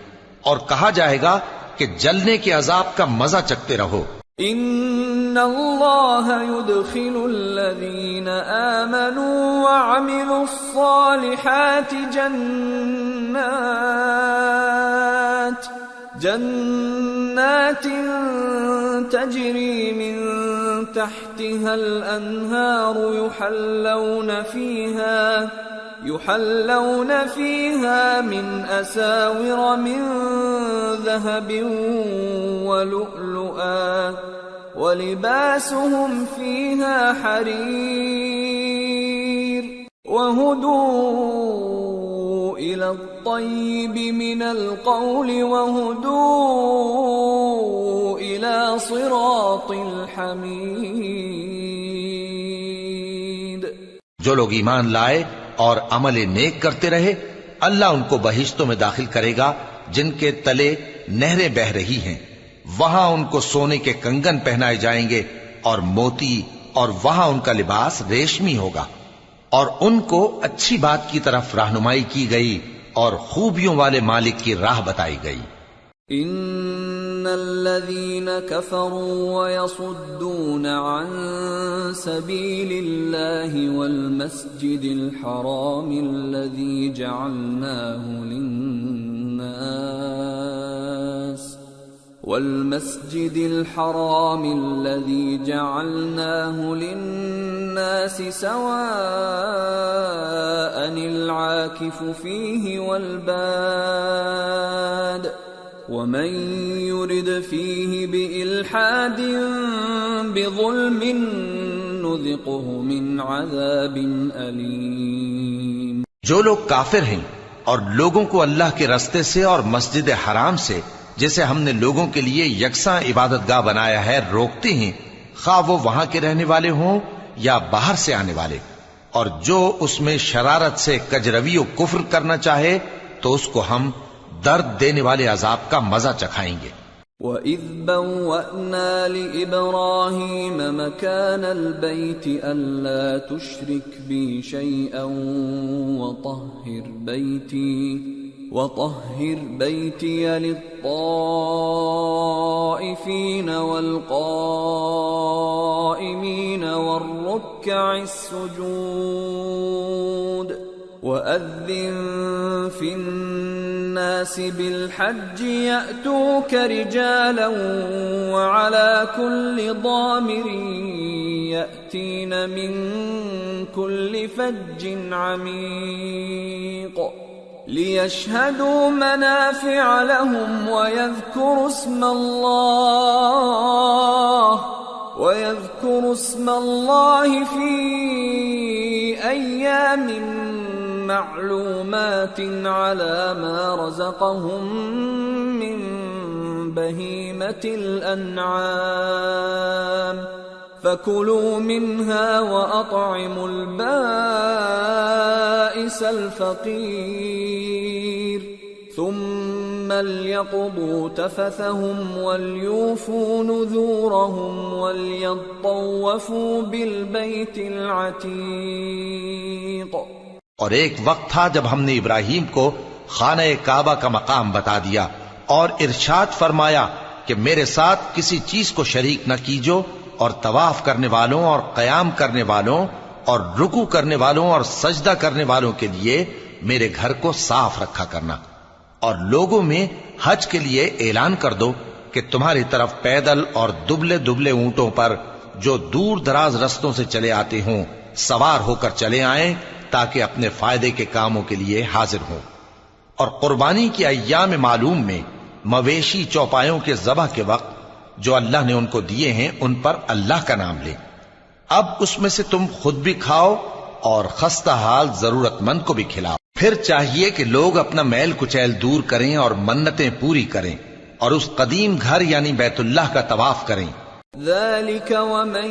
اور کہا جائے گا کہ جلنے کے عذاب کا مزہ چکھتے رہو۔ ان اللہ يدخل الذین آمنوا وعملوا الصالحات جنات تجری من تحتها الانہار يحلون فيها من أساور من ذهب ولؤلؤا ولباسهم فيها حرير وهدوا إلى الطيب من القول وهدوا إلى صراط الحميد۔ جو لوگ ایمان لائے اور عمل نیک کرتے رہے، اللہ ان کو بہشتوں میں داخل کرے گا جن کے تلے نہریں بہ رہی ہیں، وہاں ان کو سونے کے کنگن پہنائے جائیں گے اور موتی، اور وہاں ان کا لباس ریشمی ہوگا، اور ان کو اچھی بات کی طرف رہنمائی کی گئی اور خوبیوں والے مالک کی راہ بتائی گئی۔ ان الذين كفروا ويصدون عن سبيل الله والمسجد الحرام الذي جعلناه للناس سواء العاكف فيه والباد ومن يرد فيه بإلحاد بظلم نذقه من عذاب أليم۔ جو لوگ کافر ہیں اور لوگوں کو اللہ کے رستے سے اور مسجد حرام سے، جسے ہم نے لوگوں کے لیے یکساں عبادت گاہ بنایا ہے، روکتے ہیں، خواہ وہ وہاں کے رہنے والے ہوں یا باہر سے آنے والے، اور جو اس میں شرارت سے کجروی و کفر کرنا چاہے تو اس کو ہم درد دینے والے عذاب کا مزہ چکھائیں گے۔ وَإِذْ بَوَّأْنَا لِإِبْرَاهِيمَ مَكَانَ الْبَيْتِ أَلَّا تُشْرِكْ بِي شَيْئًا وَطَهِّرْ بَيْتِيَ لِلطَّائِفِينَ وَالْقَائِمِينَ وَالرُّكَّعِ السُّجُودِ وَأَذِّن فِي النَّاسِ بِالْحَجِّ يَأْتُوكَ رِجَالًا وَعَلَى كُلِّ ضَامِرٍ يَأْتِينَ مِنْ كُلِّ فَجٍّ عَمِيقٍ۔ ليشهدوا منافع لهم ويذكروا اسم الله في أيام معلومات على ما رزقهم من بهيمة الأنعام فكلوا منها وأطعموا البائس الفقير ثم ليقضوا تفثهم وليوفوا نذورهم وليطوفوا بالبيت العتيق۔ اور ایک وقت تھا جب ہم نے ابراہیم کو خانہ کعبہ کا مقام بتا دیا اور ارشاد فرمایا کہ میرے ساتھ کسی چیز کو شریک نہ کیجو، اور طواف کرنے والوں اور قیام کرنے والوں اور رکوع کرنے والوں اور سجدہ کرنے والوں کے لیے میرے گھر کو صاف رکھا کرنا، اور لوگوں میں حج کے لیے اعلان کر دو کہ تمہاری طرف پیدل اور دبلے دبلے اونٹوں پر جو دور دراز رستوں سے چلے آتے ہوں سوار ہو کر چلے آئیں تاکہ اپنے فائدے کے کاموں کے لیے حاضر ہوں۔ اور قربانی کے ایام معلوم میں مویشی چوپایوں کے ذبح کے وقت جو اللہ نے ان کو دیے ہیں ان پر اللہ کا نام لے۔ اب اس میں سے تم خود بھی کھاؤ اور خستہ حال ضرورت مند کو بھی کھلاؤ۔ پھر چاہیے کہ لوگ اپنا میل کچیل دور کریں اور منتیں پوری کریں اور اس قدیم گھر یعنی بیت اللہ کا طواف کریں۔ ذلك ومن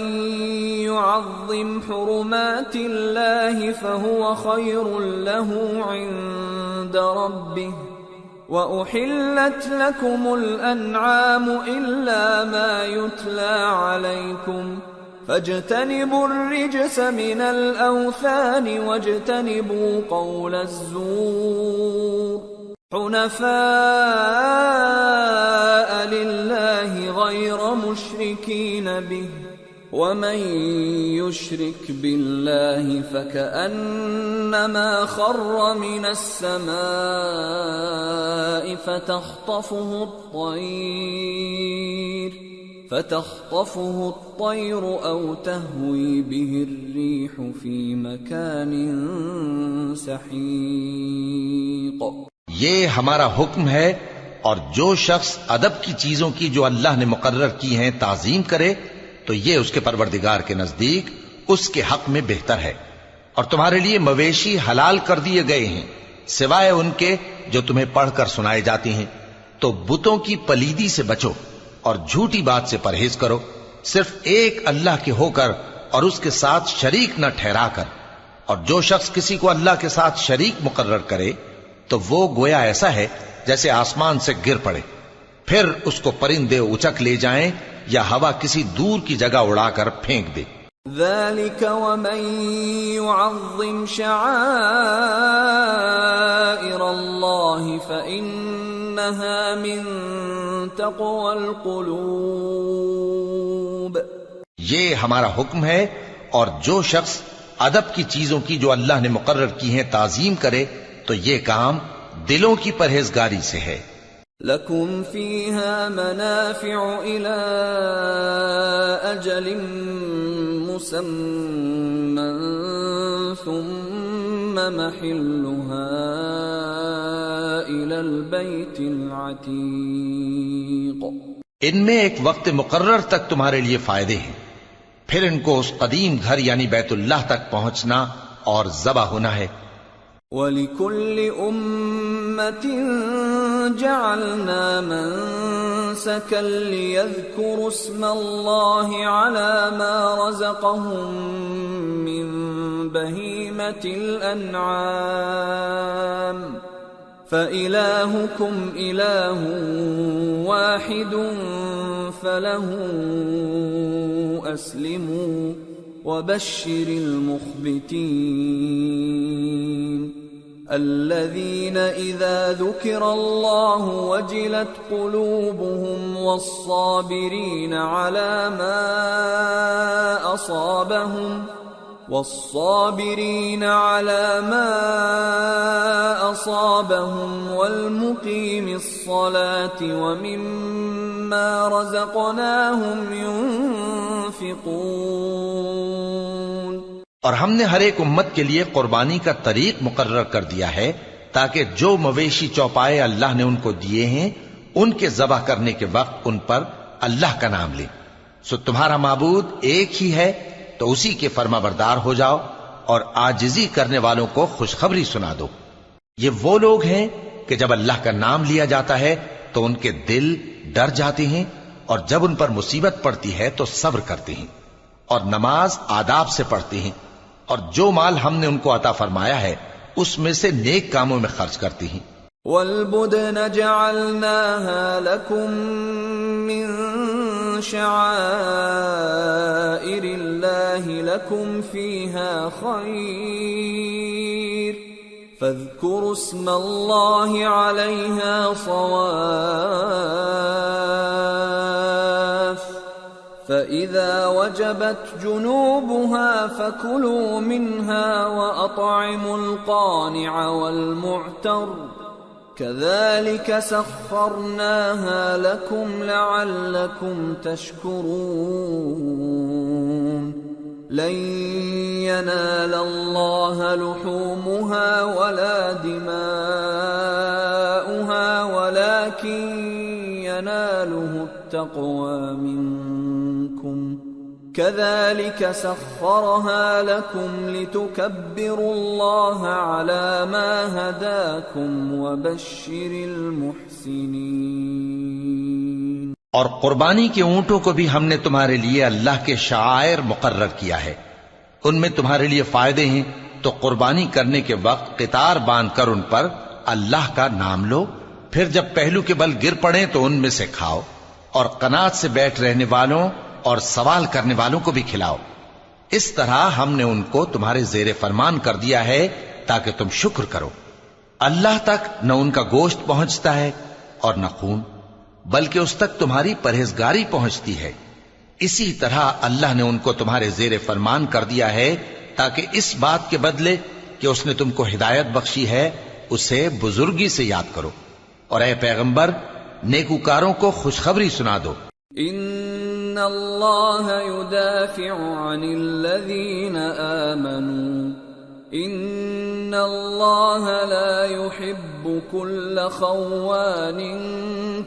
يعظم حرمات الله فهو خير له عند ربه وأحلت لكم الأنعام إلا ما يتلى عليكم فاجتنبوا الرجس من الأوثان واجتنبوا قول الزور حنفاء لله غير مشركين به ومن يشرك بالله فكأنما خر من السماء فتخطفه الطير أو تهوي به الريح في مكان سحيق۔ یہ ہمارا حکم ہے، اور جو شخص ادب کی چیزوں کی جو اللہ نے مقرر کی ہیں تعظیم کرے تو یہ اس کے پروردگار کے نزدیک اس کے حق میں بہتر ہے۔ اور تمہارے لیے مویشی حلال کر دیے گئے ہیں سوائے ان کے جو تمہیں پڑھ کر سنائے جاتے ہیں، تو بتوں کی پلیدی سے بچو اور جھوٹی بات سے پرہیز کرو، صرف ایک اللہ کے ہو کر اور اس کے ساتھ شریک نہ ٹھہرا کر۔ اور جو شخص کسی کو اللہ کے ساتھ شریک مقرر کرے تو وہ گویا ایسا ہے جیسے آسمان سے گر پڑے، پھر اس کو پرندے اچک لے جائیں یا ہوا کسی دور کی جگہ اڑا کر پھینک دے۔ ذلك ومن يعظم شعائر الله فإنها من تقوى القلوب۔ یہ ہمارا حکم ہے، اور جو شخص ادب کی چیزوں کی جو اللہ نے مقرر کی ہیں تعظیم کرے تو یہ کام دلوں کی پرہیزگاری سے ہے۔ لَكُمْ فِيهَا مَنَافِعُ إِلَىٰ أَجَلٍ مُّسَمًّى ثُمَّ مَحِلُّهَا إِلَى الْبَيْتِ الْعَتِيقِ۔ ان میں ایک وقت مقرر تک تمہارے لیے فائدے ہیں، پھر ان کو اس قدیم گھر یعنی بیت اللہ تک پہنچنا اور ذبح ہونا ہے۔ وَلِكُلِّ أُمَّةٍ جَعَلْنَا مَنسَكًا لِيَذْكُرُوا اسْمَ اللَّهِ عَلَى مَا رَزَقَهُم مِّن بَهِيمَةِ الْأَنْعَامِ فَإِلَٰهُكُمْ إِلَٰهٌ وَاحِدٌ فَلَهُ أَسْلِمُوا وَبَشِّرِ الْمُخْبِتِينَ الَّذِينَ إِذَا ذُكِرَ اللَّهُ وَجِلَتْ قُلُوبُهُمْ وَالصَّابِرِينَ عَلَى مَا أَصَابَهُمْ وَالْمُقِيمِ الصَّلَاةِ وَمِمَّا رَزَقْنَاهُمْ يُنْفِقُونَ۔ اور ہم نے ہر ایک امت کے لیے قربانی کا طریق مقرر کر دیا ہے تاکہ جو مویشی چوپائے اللہ نے ان کو دیے ہیں ان کے ذبح کرنے کے وقت ان پر اللہ کا نام لیں۔ سو تمہارا معبود ایک ہی ہے، تو اسی کے فرما بردار ہو جاؤ اور عاجزی کرنے والوں کو خوشخبری سنا دو۔ یہ وہ لوگ ہیں کہ جب اللہ کا نام لیا جاتا ہے تو ان کے دل ڈر جاتے ہیں، اور جب ان پر مصیبت پڑتی ہے تو صبر کرتے ہیں، اور نماز آداب سے پڑھتے ہیں، اور جو مال ہم نے ان کو عطا فرمایا ہے اس میں سے نیک کاموں میں خرچ کرتے ہیں۔ وَالْبُدْنَ جَعَلْنَاهَا لَكُم مِّن شَعَائِرِ اللَّهِ لَكُمْ فِيهَا خَيْرٌ فَاذْكُرُوا اسْمَ اللَّهِ عَلَيْهَا صَوَافَّ فَإِذَا وَجَبَتْ جُنُوبُهَا فَكُلُوا مِنْهَا وَأَطْعِمُوا الْقَانِعَ وَالْمُعْتَرَّ كَذَلِكَ سَخَّرْنَاهَا لَكُمْ لَعَلَّكُمْ تَشْكُرُونَ لَن يَنَالَ اللَّهَ لُحُومُهَا وَلَا دِمَاؤُهَا وَلَكِن يَنَالُهُ التَّقْوَى مِنكُمْ كَذَلِكَ سَخَّرَهَا لَكُمْ لِتُكَبِّرُوا اللَّهَ عَلَى مَا هَدَاكُمْ وَبَشِّرِ الْمُحْسِنِينَ۔ اور قربانی کے اونٹوں کو بھی ہم نے تمہارے لیے اللہ کے شعائر مقرر کیا ہے، ان میں تمہارے لیے فائدے ہیں، تو قربانی کرنے کے وقت قطار باندھ کر ان پر اللہ کا نام لو، پھر جب پہلو کے بل گر پڑیں تو ان میں سے کھاؤ، اور قناعت سے بیٹھ رہنے والوں اور سوال کرنے والوں کو بھی کھلاؤ۔ اس طرح ہم نے ان کو تمہارے زیر فرمان کر دیا ہے تاکہ تم شکر کرو۔ اللہ تک نہ ان کا گوشت پہنچتا ہے اور نہ خون، بلکہ اس تک تمہاری پرہیزگاری پہنچتی ہے۔ اسی طرح اللہ نے ان کو تمہارے زیر فرمان کر دیا ہے تاکہ اس بات کے بدلے کہ اس نے تم کو ہدایت بخشی ہے اسے بزرگی سے یاد کرو، اور اے پیغمبر نیکوکاروں کو خوشخبری سنا دو۔ ان اللہ یدافع عن الذین آمنوا ان اللہ لا يحب كل خوان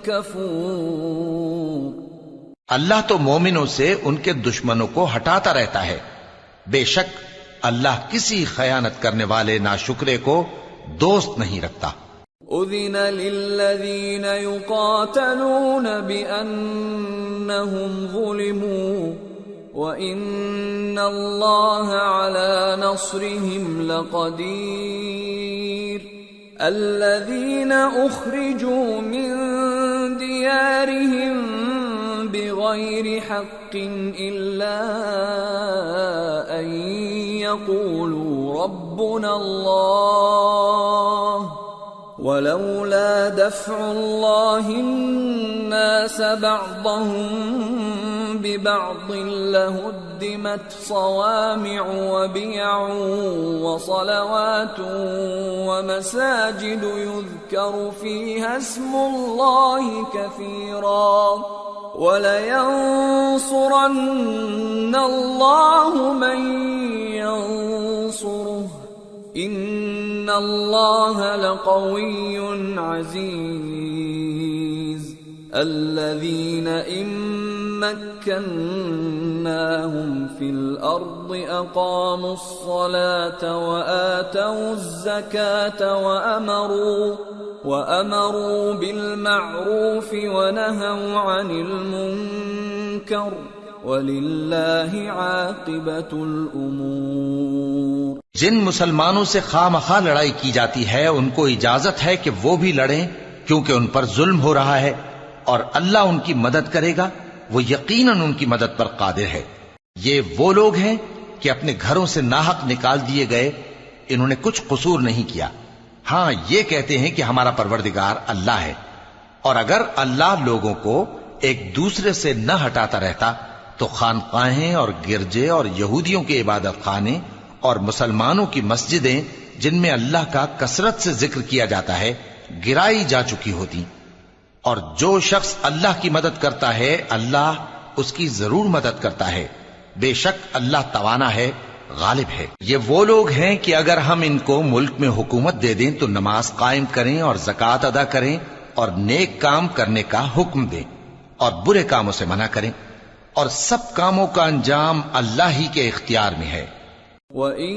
کفور۔ اللہ تو مومنوں سے ان کے دشمنوں کو ہٹاتا رہتا ہے، بے شک اللہ کسی خیانت کرنے والے ناشکرے کو دوست نہیں رکھتا۔ اذن للذین یقاتلون بأنہم ظلموا وَإِنَّ اللَّهَ عَلَى نَصْرِهِمْ لَقَدِيرٌ الَّذِينَ أُخْرِجُوا مِنْ دِيَارِهِمْ بِغَيْرِ حَقٍّ إِلَّا أَنْ يَقُولُوا رَبُّنَا اللَّهُ وَلَوْلَا دَفْعُ اللَّهِ النَّاسَ بَعْضَهُمْ بِبَعْضٍ لَهُدِّمَتْ صَوَامِعُ وَبِيَعٌ وَصَلَوَاتٌ وَمَسَاجِدُ يُذْكَرُ فِيهَا اسْمُ اللَّهِ كَثِيرًا وَلَيَنصُرَنَّ اللَّهُ مَن يَنصُرُهُ إِنَّ اللَّهَ لَقَوِيٌّ عَزِيزٌ الَّذِينَ إِن مَّكَّنَّاهُمْ فِي الْأَرْضِ أَقَامُوا الصَّلَاةَ وَآتَوُا الزَّكَاةَ وَأَمَرُوا بِالْمَعْرُوفِ وَنَهَوْا عَنِ الْمُنكَرِ وَلِلَّهِ عَاقِبَةُ الْأُمُورِ۔ جن مسلمانوں سے خواہ مخواہ لڑائی کی جاتی ہے ان کو اجازت ہے کہ وہ بھی لڑیں، کیونکہ ان پر ظلم ہو رہا ہے، اور اللہ ان کی مدد کرے گا، وہ یقیناً ان کی مدد پر قادر ہے۔ یہ وہ لوگ ہیں کہ اپنے گھروں سے ناحق نکال دیے گئے، انہوں نے کچھ قصور نہیں کیا، ہاں یہ کہتے ہیں کہ ہمارا پروردگار اللہ ہے۔ اور اگر اللہ لوگوں کو ایک دوسرے سے نہ ہٹاتا رہتا تو خانقاہیں اور گرجے اور یہودیوں کے عبادت خانے اور مسلمانوں کی مسجدیں جن میں اللہ کا کثرت سے ذکر کیا جاتا ہے گرائی جا چکی ہوتی۔ اور جو شخص اللہ کی مدد کرتا ہے اللہ اس کی ضرور مدد کرتا ہے، بے شک اللہ توانا ہے غالب ہے۔ یہ وہ لوگ ہیں کہ اگر ہم ان کو ملک میں حکومت دے دیں تو نماز قائم کریں اور زکوٰۃ ادا کریں اور نیک کام کرنے کا حکم دیں اور برے کاموں سے منع کریں، اور سب کاموں کا انجام اللہ ہی کے اختیار میں ہے۔ وَإِن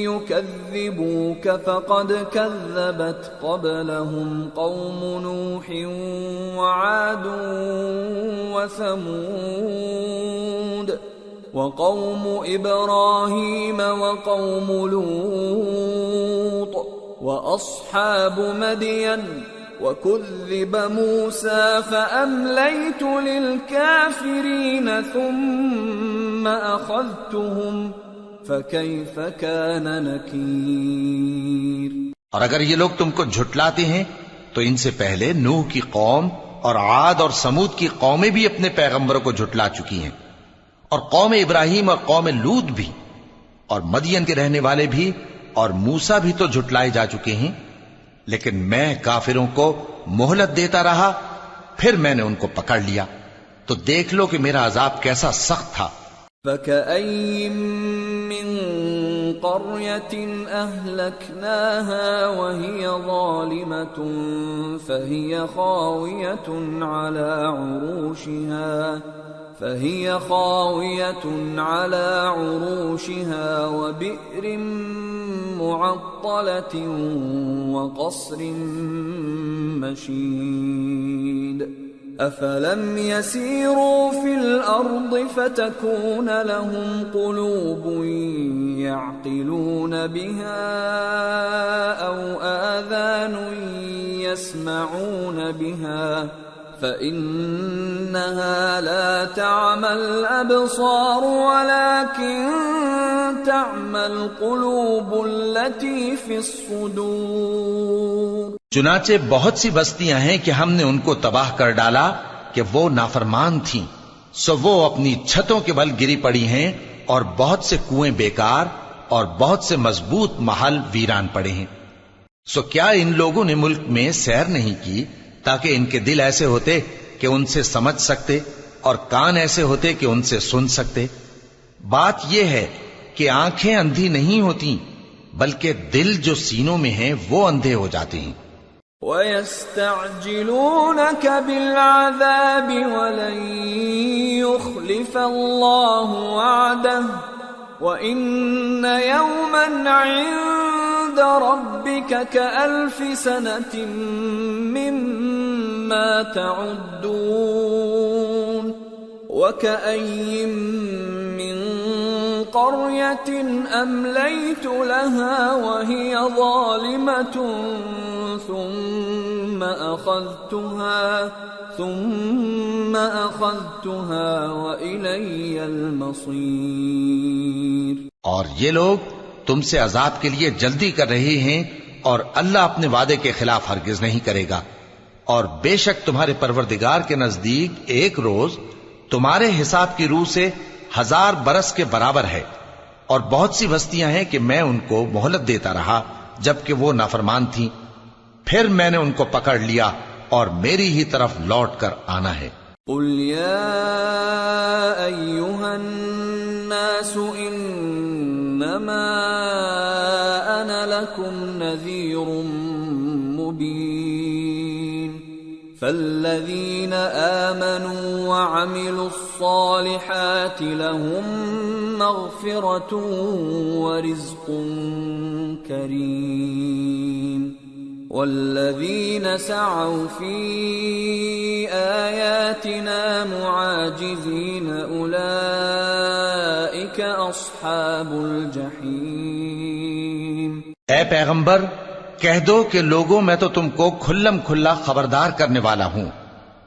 يُكَذِّبُوكَ فَقَدْ كَذَّبَتْ قَبْلَهُمْ قَوْمُ نُوحٍ وَعَادٌ وَثَمُودُ وَقَوْمُ إِبْرَاهِيمَ وَقَوْمُ لُوطٍ وَأَصْحَابُ مَدْيَنَ وَكُذِّبَ مُوسَى فَأَمْلَيْتُ لِلْكَافِرِينَ ثُمَّ أَخَذْتُهُمْ فَكَيْفَ كَانَ نَكِيرِ۔ اور اگر یہ لوگ تم کو جھٹلاتے ہیں تو ان سے پہلے نوح کی قوم اور عاد اور سمود کی قومیں بھی اپنے پیغمبروں کو جھٹلا چکی ہیں، اور قوم ابراہیم اور قوم لوط بھی، اور مدین کے رہنے والے بھی، اور موسیٰ بھی تو جھٹلائے جا چکے ہیں، لیکن میں کافروں کو مہلت دیتا رہا، پھر میں نے ان کو پکڑ لیا، تو دیکھ لو کہ میرا عذاب کیسا سخت تھا۔ فَكَأَيٍّ مِّن قَرْيَةٍ أَهْلَكْنَاهَا وَهِيَ ظَالِمَةٌ فَهِيَ خَاوِيَةٌ عَلَى عُرُوشِهَا وَبِئْرٍ مُّعَطَّلَةٍ وَقَصْرٍ مَّشِيدٍ أَفَلَمْ يَسِيرُوا فِي الْأَرْضِ فَتَكُونَ لَهُمْ قُلُوبٌ يَعْقِلُونَ بِهَا أَوْ آذَانٌ يَسْمَعُونَ بِهَا فَإِنَّهَا لَا تَعْمَى الْأَبْصَارُ وَلَكِن تَعْمَى الْقُلُوبُ الَّتِي فِي الصُّدُورِ۔ چنانچہ بہت سی بستیاں ہیں کہ ہم نے ان کو تباہ کر ڈالا کہ وہ نافرمان تھیں، سو وہ اپنی چھتوں کے بل گری پڑی ہیں، اور بہت سے کنویں بیکار اور بہت سے مضبوط محل ویران پڑے ہیں۔ سو کیا ان لوگوں نے ملک میں سیر نہیں کی تاکہ ان کے دل ایسے ہوتے کہ ان سے سمجھ سکتے اور کان ایسے ہوتے کہ ان سے سن سکتے؟ بات یہ ہے کہ آنکھیں اندھی نہیں ہوتی، بلکہ دل جو سینوں میں ہیں وہ اندھے ہو جاتے ہیں۔ وَيَسْتَعْجِلُونَكَ بِالْعَذَابِ وَلَن يُخْلِفَ اللَّهُ وَعْدَهُ وَإِنَّ يَوْمًا عِندَ رَبِّكَ كَأَلْفِ سَنَةٍ مِّمَّا تَعُدُّونَ وَكَأَيٍّ مِّن قَرْيَةٍ أَمْلَيْتُ لَهَا وَهِيَ ظَالِمَةٌ ثُمَّ أَخَذْتُهَا وَإِلَيَّ الْمَصِيرُ۔ اور یہ لوگ تم سے عذاب کے لیے جلدی کر رہے ہیں، اور اللہ اپنے وعدے کے خلاف ہرگز نہیں کرے گا، اور بے شک تمہارے پروردگار کے نزدیک ایک روز تمہارے حساب کی روح سے 1000 برس کے برابر ہے، اور بہت سی بستیاں ہیں کہ میں ان کو مہلت دیتا رہا جبکہ وہ نافرمان تھیں، پھر میں نے ان کو پکڑ لیا اور میری ہی طرف لوٹ کر آنا ہے۔ قُلْ يَا أَيُّهَا النَّاسُ إِنَّمَا أَنَا لَكُمْ نَذِيرٌ مُّبِينٌ فَالَّذِينَ آمَنُوا وَعَمِلُوا الصَّالِحَاتِ لَهُم مَّغْفِرَةٌ وَرِزْقٌ كَرِيمٌ وَالَّذِينَ سَعَوْا فِي آيَاتِنَا مُعَاجِزِينَ أُولَئِكَ أَصْحَابُ الْجَحِيمِ۔ اے پیغمبر کہہ دو کہ لوگوں میں تو تم کو کھلم کھلا خبردار کرنے والا ہوں،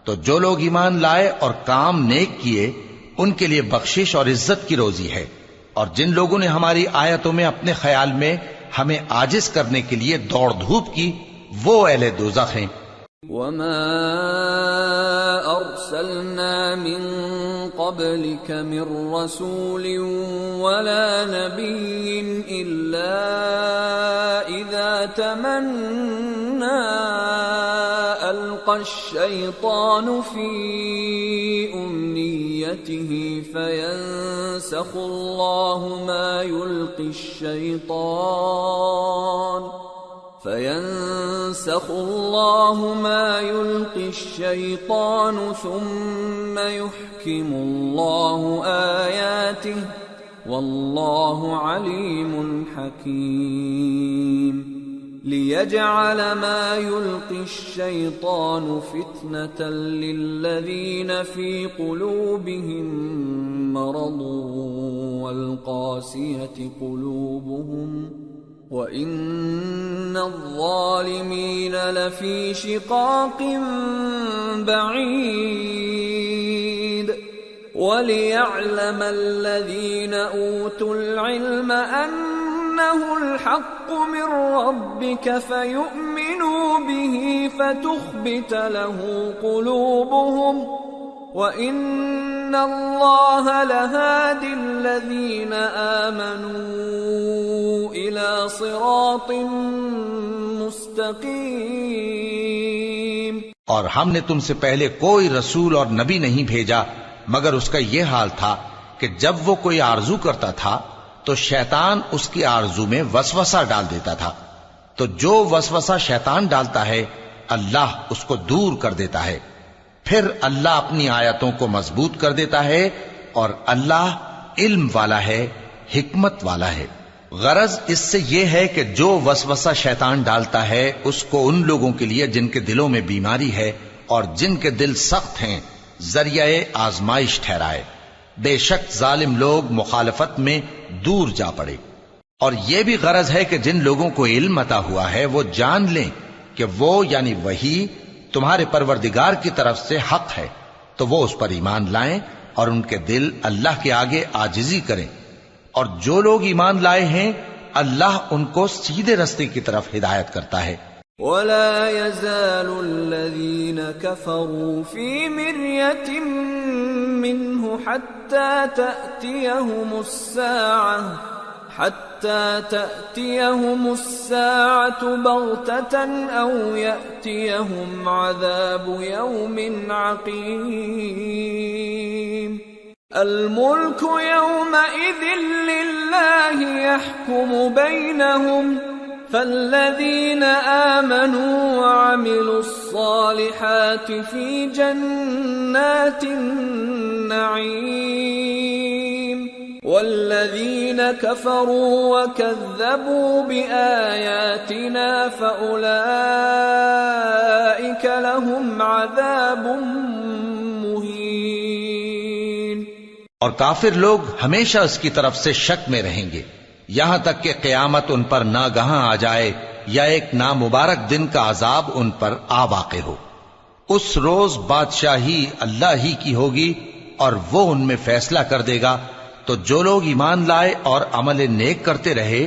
تو جو لوگ ایمان لائے اور کام نیک کیے ان کے لیے بخشش اور عزت کی روزی ہے، اور جن لوگوں نے ہماری آیتوں میں اپنے خیال میں ہمیں عاجز کرنے کے لیے دوڑ دھوپ کی وہ اہل دوزخ ہیں۔ وَمَا أَرْسَلْنَا مِن قَبْلِكَ مِن رَّسُولٍ وَلَا نَبِيٍّ إِلَّا إِذَا تَمَنَّى أَلْقَى الشَّيْطَانُ فِي أُمْنِيَّتِهِ ذريته فينسخ الله ما يلقي الشيطان ثم يحكم الله آياته والله عليم حكيم ليجعل ما يلقي الشيطان فتنة للذين في قلوبهم مرض والقاسية قلوبهم وإن الظالمين لفي شقاق بعيد وليعلم الذين أوتوا العلم أنه الحق من ربك فيؤمنوا به فتخبت له قلوبهم وإن الله لهادي الذين آمنوا إلى صراط مستقيم۔ اور ہم نے تم سے پہلے کوئی رسول اور نبی نہیں بھیجا مگر اس کا یہ حال تھا کہ جب وہ کوئی آرزو کرتا تھا تو شیطان اس کی آرزو میں وسوسہ ڈال دیتا تھا، تو جو وسوسہ شیطان ڈالتا ہے اللہ اس کو دور کر دیتا ہے، پھر اللہ اپنی آیتوں کو مضبوط کر دیتا ہے اور اللہ علم والا ہے، حکمت والا ہے۔ غرض اس سے یہ ہے کہ جو وسوسہ شیطان ڈالتا ہے اس کو ان لوگوں کے لیے جن کے دلوں میں بیماری ہے اور جن کے دل سخت ہیں ذریعہ آزمائش ٹھہرائے، بے شک ظالم لوگ مخالفت میں دور جا پڑے۔ اور یہ بھی غرض ہے کہ جن لوگوں کو علم عطا ہوا ہے وہ جان لیں کہ وہ یعنی وحی تمہارے پروردگار کی طرف سے حق ہے، تو وہ اس پر ایمان لائیں اور ان کے دل اللہ کے آگے عاجزی کریں، اور جو لوگ ایمان لائے ہیں اللہ ان کو سیدھے رستے کی طرف ہدایت کرتا ہے۔ ولا يزال الذين كفروا في مرية منه حتى تأتيهم الساعة بغتة أو يأتيهم عذاب يوم عقيم الملك يومئذ لله يحكم بينهم فالذين آمنوا وعملوا الصالحات في جنات النعيم والذين كفروا وكذبوا بآياتنا فأولئك لهم عذاب مهين۔ اور کافر لوگ ہمیشہ اس کی طرف سے شک میں رہیں گے یہاں تک کہ قیامت ان پر ناگہاں آ جائے یا ایک نامبارک دن کا عذاب ان پر آ واقع ہو۔ اس روز بادشاہی اللہ ہی کی ہوگی اور وہ ان میں فیصلہ کر دے گا، تو جو لوگ ایمان لائے اور عمل نیک کرتے رہے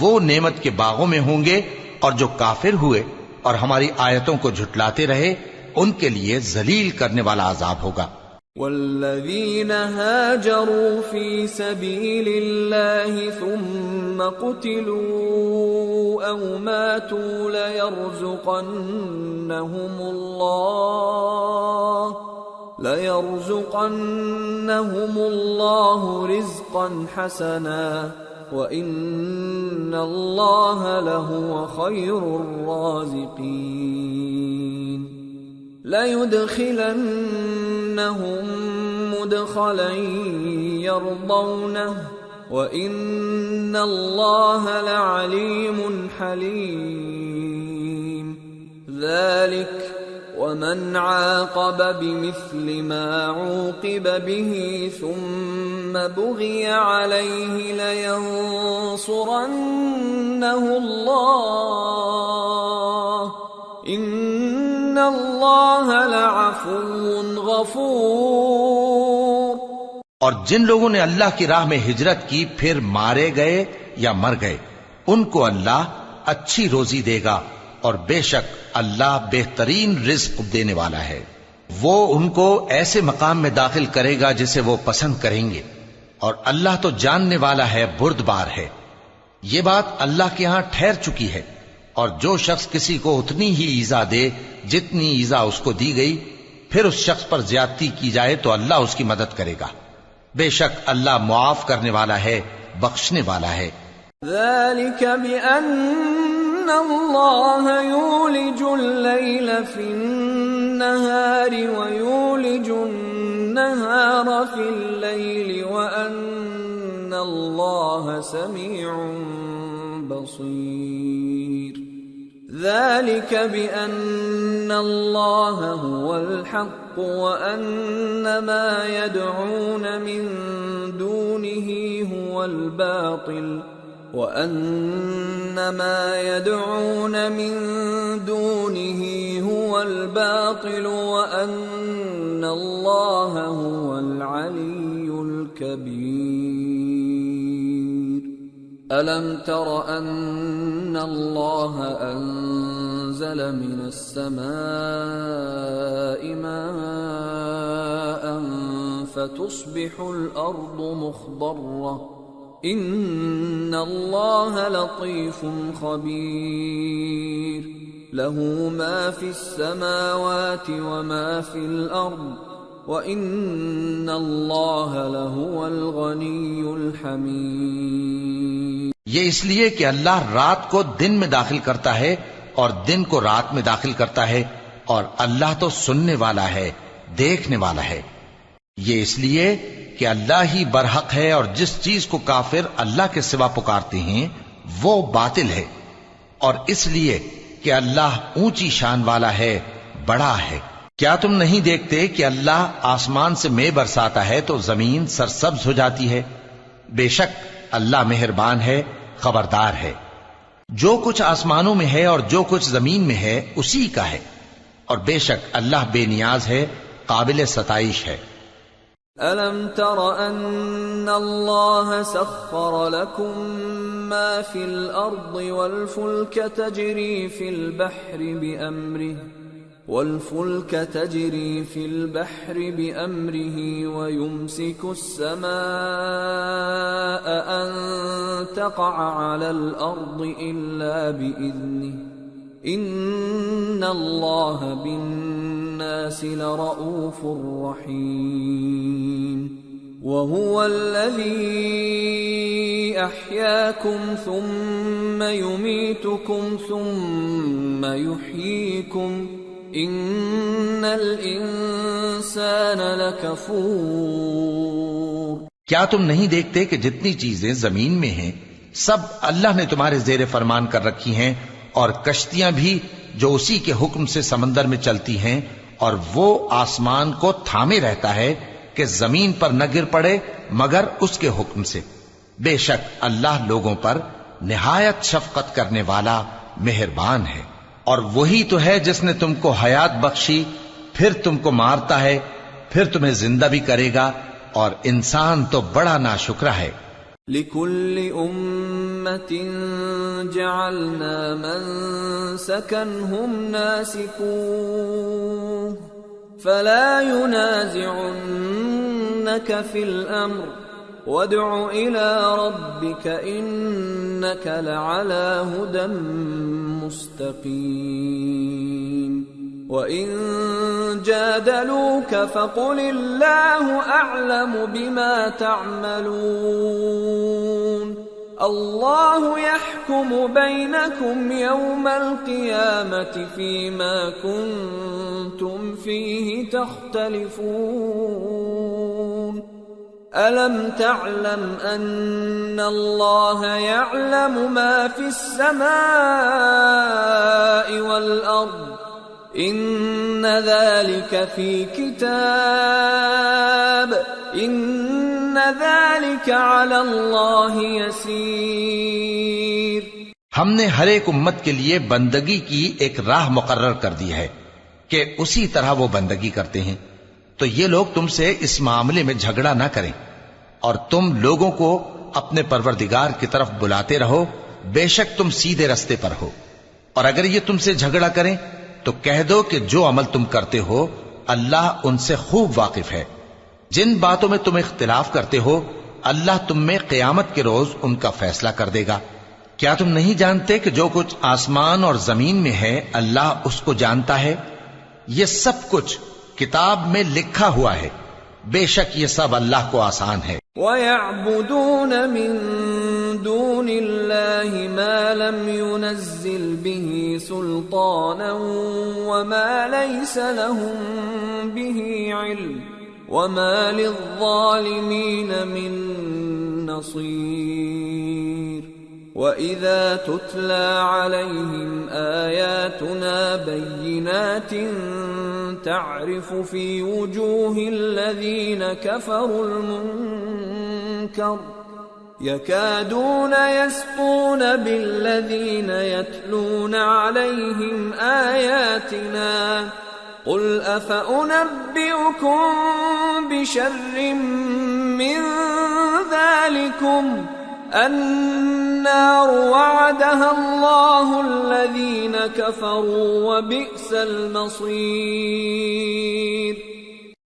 وہ نعمت کے باغوں میں ہوں گے، اور جو کافر ہوئے اور ہماری آیتوں کو جھٹلاتے رہے ان کے لیے ذلیل کرنے والا عذاب ہوگا۔ والذين هاجروا في سبيل الله ثم قتلوا أو ماتوا ليرزقنهم الله رزقا حسنا وإن الله لهو خير الرازقين ليدخلنهم مدخلا يرضونه وإن الله لعليم حليم ذلك ومن عاقب بمثل ما عوقب به ثم بغي عليه لينصرنه الله إن الله لعفو غفور۔ اور جن لوگوں نے اللہ کی راہ میں ہجرت کی پھر مارے گئے یا مر گئے ان کو اللہ اچھی روزی دے گا، اور بے شک اللہ بہترین رزق دینے والا ہے۔ وہ ان کو ایسے مقام میں داخل کرے گا جسے وہ پسند کریں گے، اور اللہ تو جاننے والا ہے، بردبار ہے۔ یہ بات اللہ کے ہاں ٹھہر چکی ہے، اور جو شخص کسی کو اتنی ہی ایذا دے جتنی ایذا اس کو دی گئی پھر اس شخص پر زیادتی کی جائے تو اللہ اس کی مدد کرے گا. بے شک اللہ معاف کرنے والا ہے، بخشنے والا ہے. ذلك بأن الله يولج الليل في النهار ويولج النهار في الليل وأن الله سميع بصير. ذلك بأن الله هو الحق وأن ما يدعون من دونه هو الباطل وأن ما يدعون من دونه هو الباطل وأن الله هو العلي الكبير. ألم تر أن الله أنزل من السماء ماء فتصبح الأرض مخضرة إن الله لطيف خبير. له ما في السماوات وما في الأرض وإن الله لهو الغني الحميد. یہ اس لیے کہ اللہ رات کو دن میں داخل کرتا ہے اور دن کو رات میں داخل کرتا ہے، اور اللہ تو سننے والا ہے، دیکھنے والا ہے. یہ اس لیے کہ اللہ ہی برحق ہے، اور جس چیز کو کافر اللہ کے سوا پکارتے ہیں وہ باطل ہے، اور اس لیے کہ اللہ اونچی شان والا ہے، بڑا ہے. کیا تم نہیں دیکھتے کہ اللہ آسمان سے مے برساتا ہے تو زمین سرسبز ہو جاتی ہے؟ بے شک اللہ مہربان ہے، خبردار ہے. جو کچھ آسمانوں میں ہے اور جو کچھ زمین میں ہے اسی کا ہے، اور بے شک اللہ بے نیاز ہے، قابل ستائش ہے. ألم تر أن الله سخر لكم ما في الأرض والفلك تجري في البحر بأمره ويمسك السماء أن تقع على الأرض إلا بإذنه إن الله بالناس لرؤوف رحيم. وهو الذي أحياكم ثم يميتكم ثم يحييكم إن الإنسان لكفور. کیا تم نہیں دیکھتے کہ جتنی چیزیں زمین میں ہیں سب اللہ نے تمہارے زیر فرمان کر رکھی ہیں، اور کشتیاں بھی جو اسی کے حکم سے سمندر میں چلتی ہیں، اور وہ آسمان کو تھامے رہتا ہے کہ زمین پر نہ گر پڑے مگر اس کے حکم سے. بے شک اللہ لوگوں پر نہایت شفقت کرنے والا مہربان ہے. اور وہی تو ہے جس نے تم کو حیات بخشی، پھر تم کو مارتا ہے، پھر تمہیں زندہ بھی کرے گا، اور انسان تو بڑا ناشکرا ہے. لِكُلِّ أُمَّةٍ جَعَلْنَا مَنسَكًا هُمْ نَاسِكُوهُ فَلَا يُنَازِعُنَّكَ فِي الْأَمْرِ وَادْعُ إِلَى رَبِّكَ إِنَّكَ لَعَلَى هُدًى مُسْتَقِيمٍ. وَإِن جَادَلُوكَ فَقُلِ اللَّهُ أَعْلَمُ بِمَا تَعْمَلُونَ. اللَّهُ يَحْكُمُ بَيْنَكُمْ يَوْمَ الْقِيَامَةِ فِيمَا كُنتُمْ فِيهِ تَخْتَلِفُونَ. أَلَمْ تَعْلَمْ أَنَّ اللَّهَ يَعْلَمُ مَا فِي السَّمَاءِ وَالْأَرْضِ إِنَّ ذَلِكَ فِي كِتَابٍ إِنَّ ذَلِكَ عَلَى اللَّهِ يَسِيرٌ. ہم نے ہر ایک امت کے لیے بندگی کی ایک راہ مقرر کر دی ہے کہ اسی طرح وہ بندگی کرتے ہیں. تو یہ لوگ تم سے اس معاملے میں جھگڑا نہ کریں، اور تم لوگوں کو اپنے پروردگار کی طرف بلاتے رہو، بے شک تم سیدھے رستے پر ہو. اور اگر یہ تم سے جھگڑا کریں تو کہہ دو کہ جو عمل تم کرتے ہو اللہ ان سے خوب واقف ہے. جن باتوں میں تم اختلاف کرتے ہو اللہ تم میں قیامت کے روز ان کا فیصلہ کر دے گا. کیا تم نہیں جانتے کہ جو کچھ آسمان اور زمین میں ہے اللہ اس کو جانتا ہے؟ یہ سب کچھ کتاب میں لکھا ہوا ہے، بے شک یہ سب اللہ کو آسان ہے۔ وَيَعْبُدُونَ مِن دُونِ اللَّهِ مَا لَمْ يُنَزِّلْ بِهِ سُلْطَانًا وَمَا لَيْسَ لَهُم بِهِ عِلْمٌ وَمَا لِلظَّالِمِينَ مِن نَّصِيرٍ وَإِذَا تُتْلَى عَلَيْهِمْ آيَاتُنَا بَيِّنَاتٍ تَعْرِفُ فِي وُجُوهِ الَّذِينَ كَفَرُوا الْمُنكَرَ يَكَادُونَ يَسْطُونَ بِالَّذِينَ يَتْلُونَ عَلَيْهِمْ آيَاتِنَا قُلْ أَفَأُنَبِّئُكُم بِشَرٍّ مِّن ذَلِكُمْ النار وعدها الله الذين كفروا وبئس المصير۔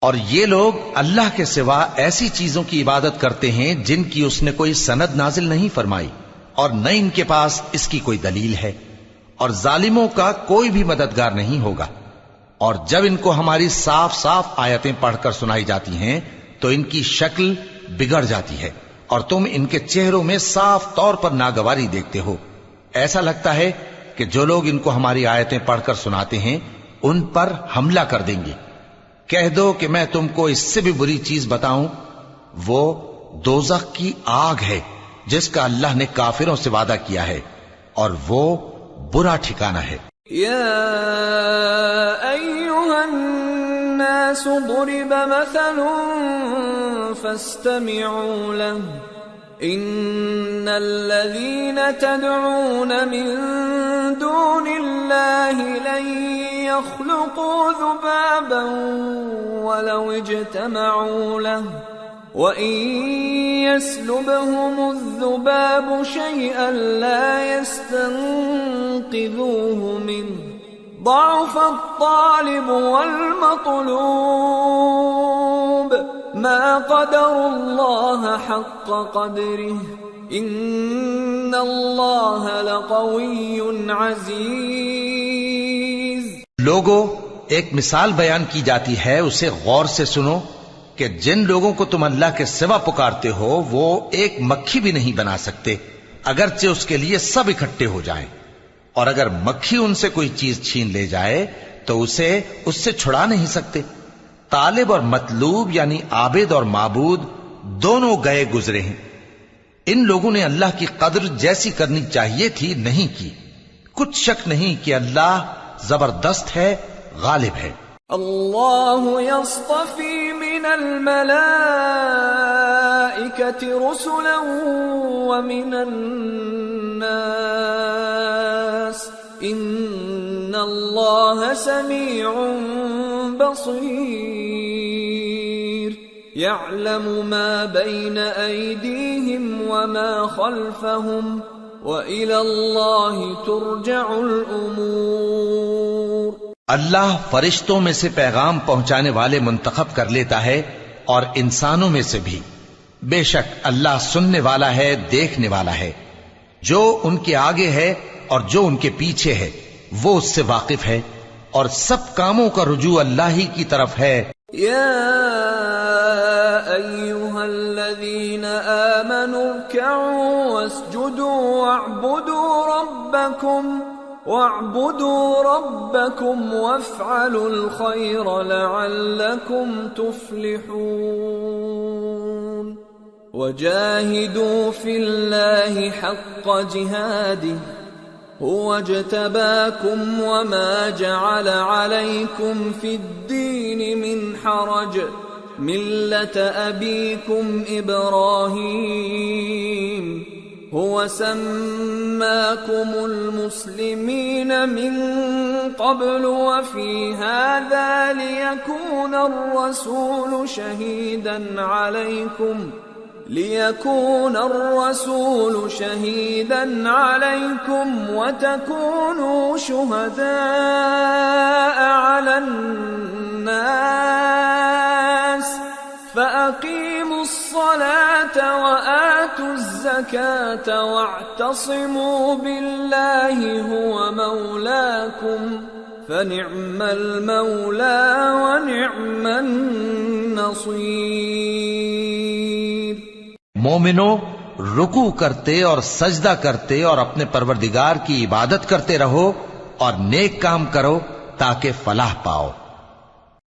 اور یہ لوگ اللہ کے سوا ایسی چیزوں کی عبادت کرتے ہیں جن کی اس نے کوئی سند نازل نہیں فرمائی، اور نہ ان کے پاس اس کی کوئی دلیل ہے، اور ظالموں کا کوئی بھی مددگار نہیں ہوگا۔ اور جب ان کو ہماری صاف صاف آیتیں پڑھ کر سنائی جاتی ہیں تو ان کی شکل بگڑ جاتی ہے، اور تم ان کے چہروں میں صاف طور پر ناگواری دیکھتے ہو۔ ایسا لگتا ہے کہ جو لوگ ان کو ہماری آیتیں پڑھ کر سناتے ہیں ان پر حملہ کر دیں گے۔ کہہ دو کہ میں تم کو اس سے بھی بری چیز بتاؤں، وہ دوزخ کی آگ ہے جس کا اللہ نے کافروں سے وعدہ کیا ہے، اور وہ برا ٹھکانہ ہے۔ یا ایھا الناس ضرب مثل فاستمعوا له ان الذين تدعون من دون الله لن يخلقوا ذبابا ولو اجتمعوا له وَإِن يَسْلُبْهُمُ الذُّبَابُ شَيْئًا لَّا يَسْتَنقِذُوهُ مِنْهُ ضَعُفَ الطَّالِبُ وَالْمَطْلُوبُ مَا قَدَرُوا اللَّهَ حَقَّ قَدْرِهِ إِنَّ اللَّهَ لَقَوِيٌّ عَزِيزٌ۔ لوگو، ایک مثال بیان کی جاتی ہے، اسے غور سے سنو کہ جن لوگوں کو تم اللہ کے سوا پکارتے ہو وہ ایک مکھی بھی نہیں بنا سکتے، اگرچہ اس کے لیے سب اکٹھے ہو جائیں، اور اگر مکھی ان سے کوئی چیز چھین لے جائے تو اسے اس سے چھڑا نہیں سکتے۔ طالب اور مطلوب یعنی عابد اور معبود دونوں گئے گزرے ہیں۔ ان لوگوں نے اللہ کی قدر جیسی کرنی چاہیے تھی نہیں کی۔ کچھ شک نہیں کہ اللہ زبردست ہے، غالب ہے۔ اللہ یصطفی من الملائکۃ رسلا ومن الناس ان اللہ سمیع بصیر یعلم ما بین ایدیہم وما خلفہم وإلی اللہ ترجع الامور۔ اللہ فرشتوں میں سے پیغام پہنچانے والے منتخب کر لیتا ہے اور انسانوں میں سے بھی۔ بے شک اللہ سننے والا ہے، دیکھنے والا ہے۔ جو ان کے آگے ہے اور جو ان کے پیچھے ہے وہ اس سے واقف ہے، اور سب کاموں کا رجوع اللہ ہی کی طرف ہے۔ یا ایھا الذین آمنوا ارکعوا واسجدوا واعبدوا ربکم وافعلوا الخیر لعلکم تفلحون وجاہدوا فی اللہ حق جہادہ هو اجتباكم وما جعل عليكم في الدين من حرج ملة أبيكم إبراهيم هو سماكم المسلمين من قبل وفي هذا ليكون الرسول شهيدا عليكم وتكونوا شهداء على الناس فأقيموا الصلاة وآتوا الزكاة واعتصموا بالله هو مولاكم فنعم المولى ونعم النصير۔ مومنو، رکوع کرتے اور سجدہ کرتے اور اپنے پروردگار کی عبادت کرتے رہو اور نیک کام کرو تاکہ فلاح پاؤ،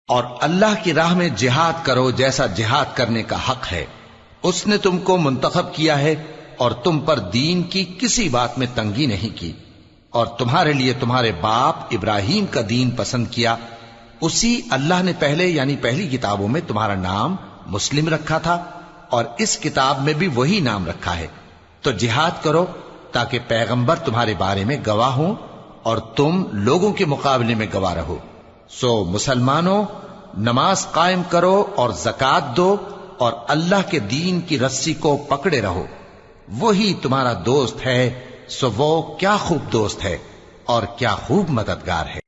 اور اللہ کی راہ میں جہاد کرو جیسا جہاد کرنے کا حق ہے۔ اس نے تم کو منتخب کیا ہے اور تم پر دین کی کسی بات میں تنگی نہیں کی، اور تمہارے لیے تمہارے باپ ابراہیم کا دین پسند کیا، اسی اللہ نے پہلے یعنی پہلی کتابوں میں تمہارا نام مسلم رکھا تھا، اور اس کتاب میں بھی وہی نام رکھا ہے۔ تو جہاد کرو تاکہ پیغمبر تمہارے بارے میں گواہ ہوں اور تم لوگوں کے مقابلے میں گواہ رہو۔ سو مسلمانوں، نماز قائم کرو اور زکات دو اور اللہ کے دین کی رسی کو پکڑے رہو، وہی تمہارا دوست ہے۔ سو وہ کیا خوب دوست ہے اور کیا خوب مددگار ہے۔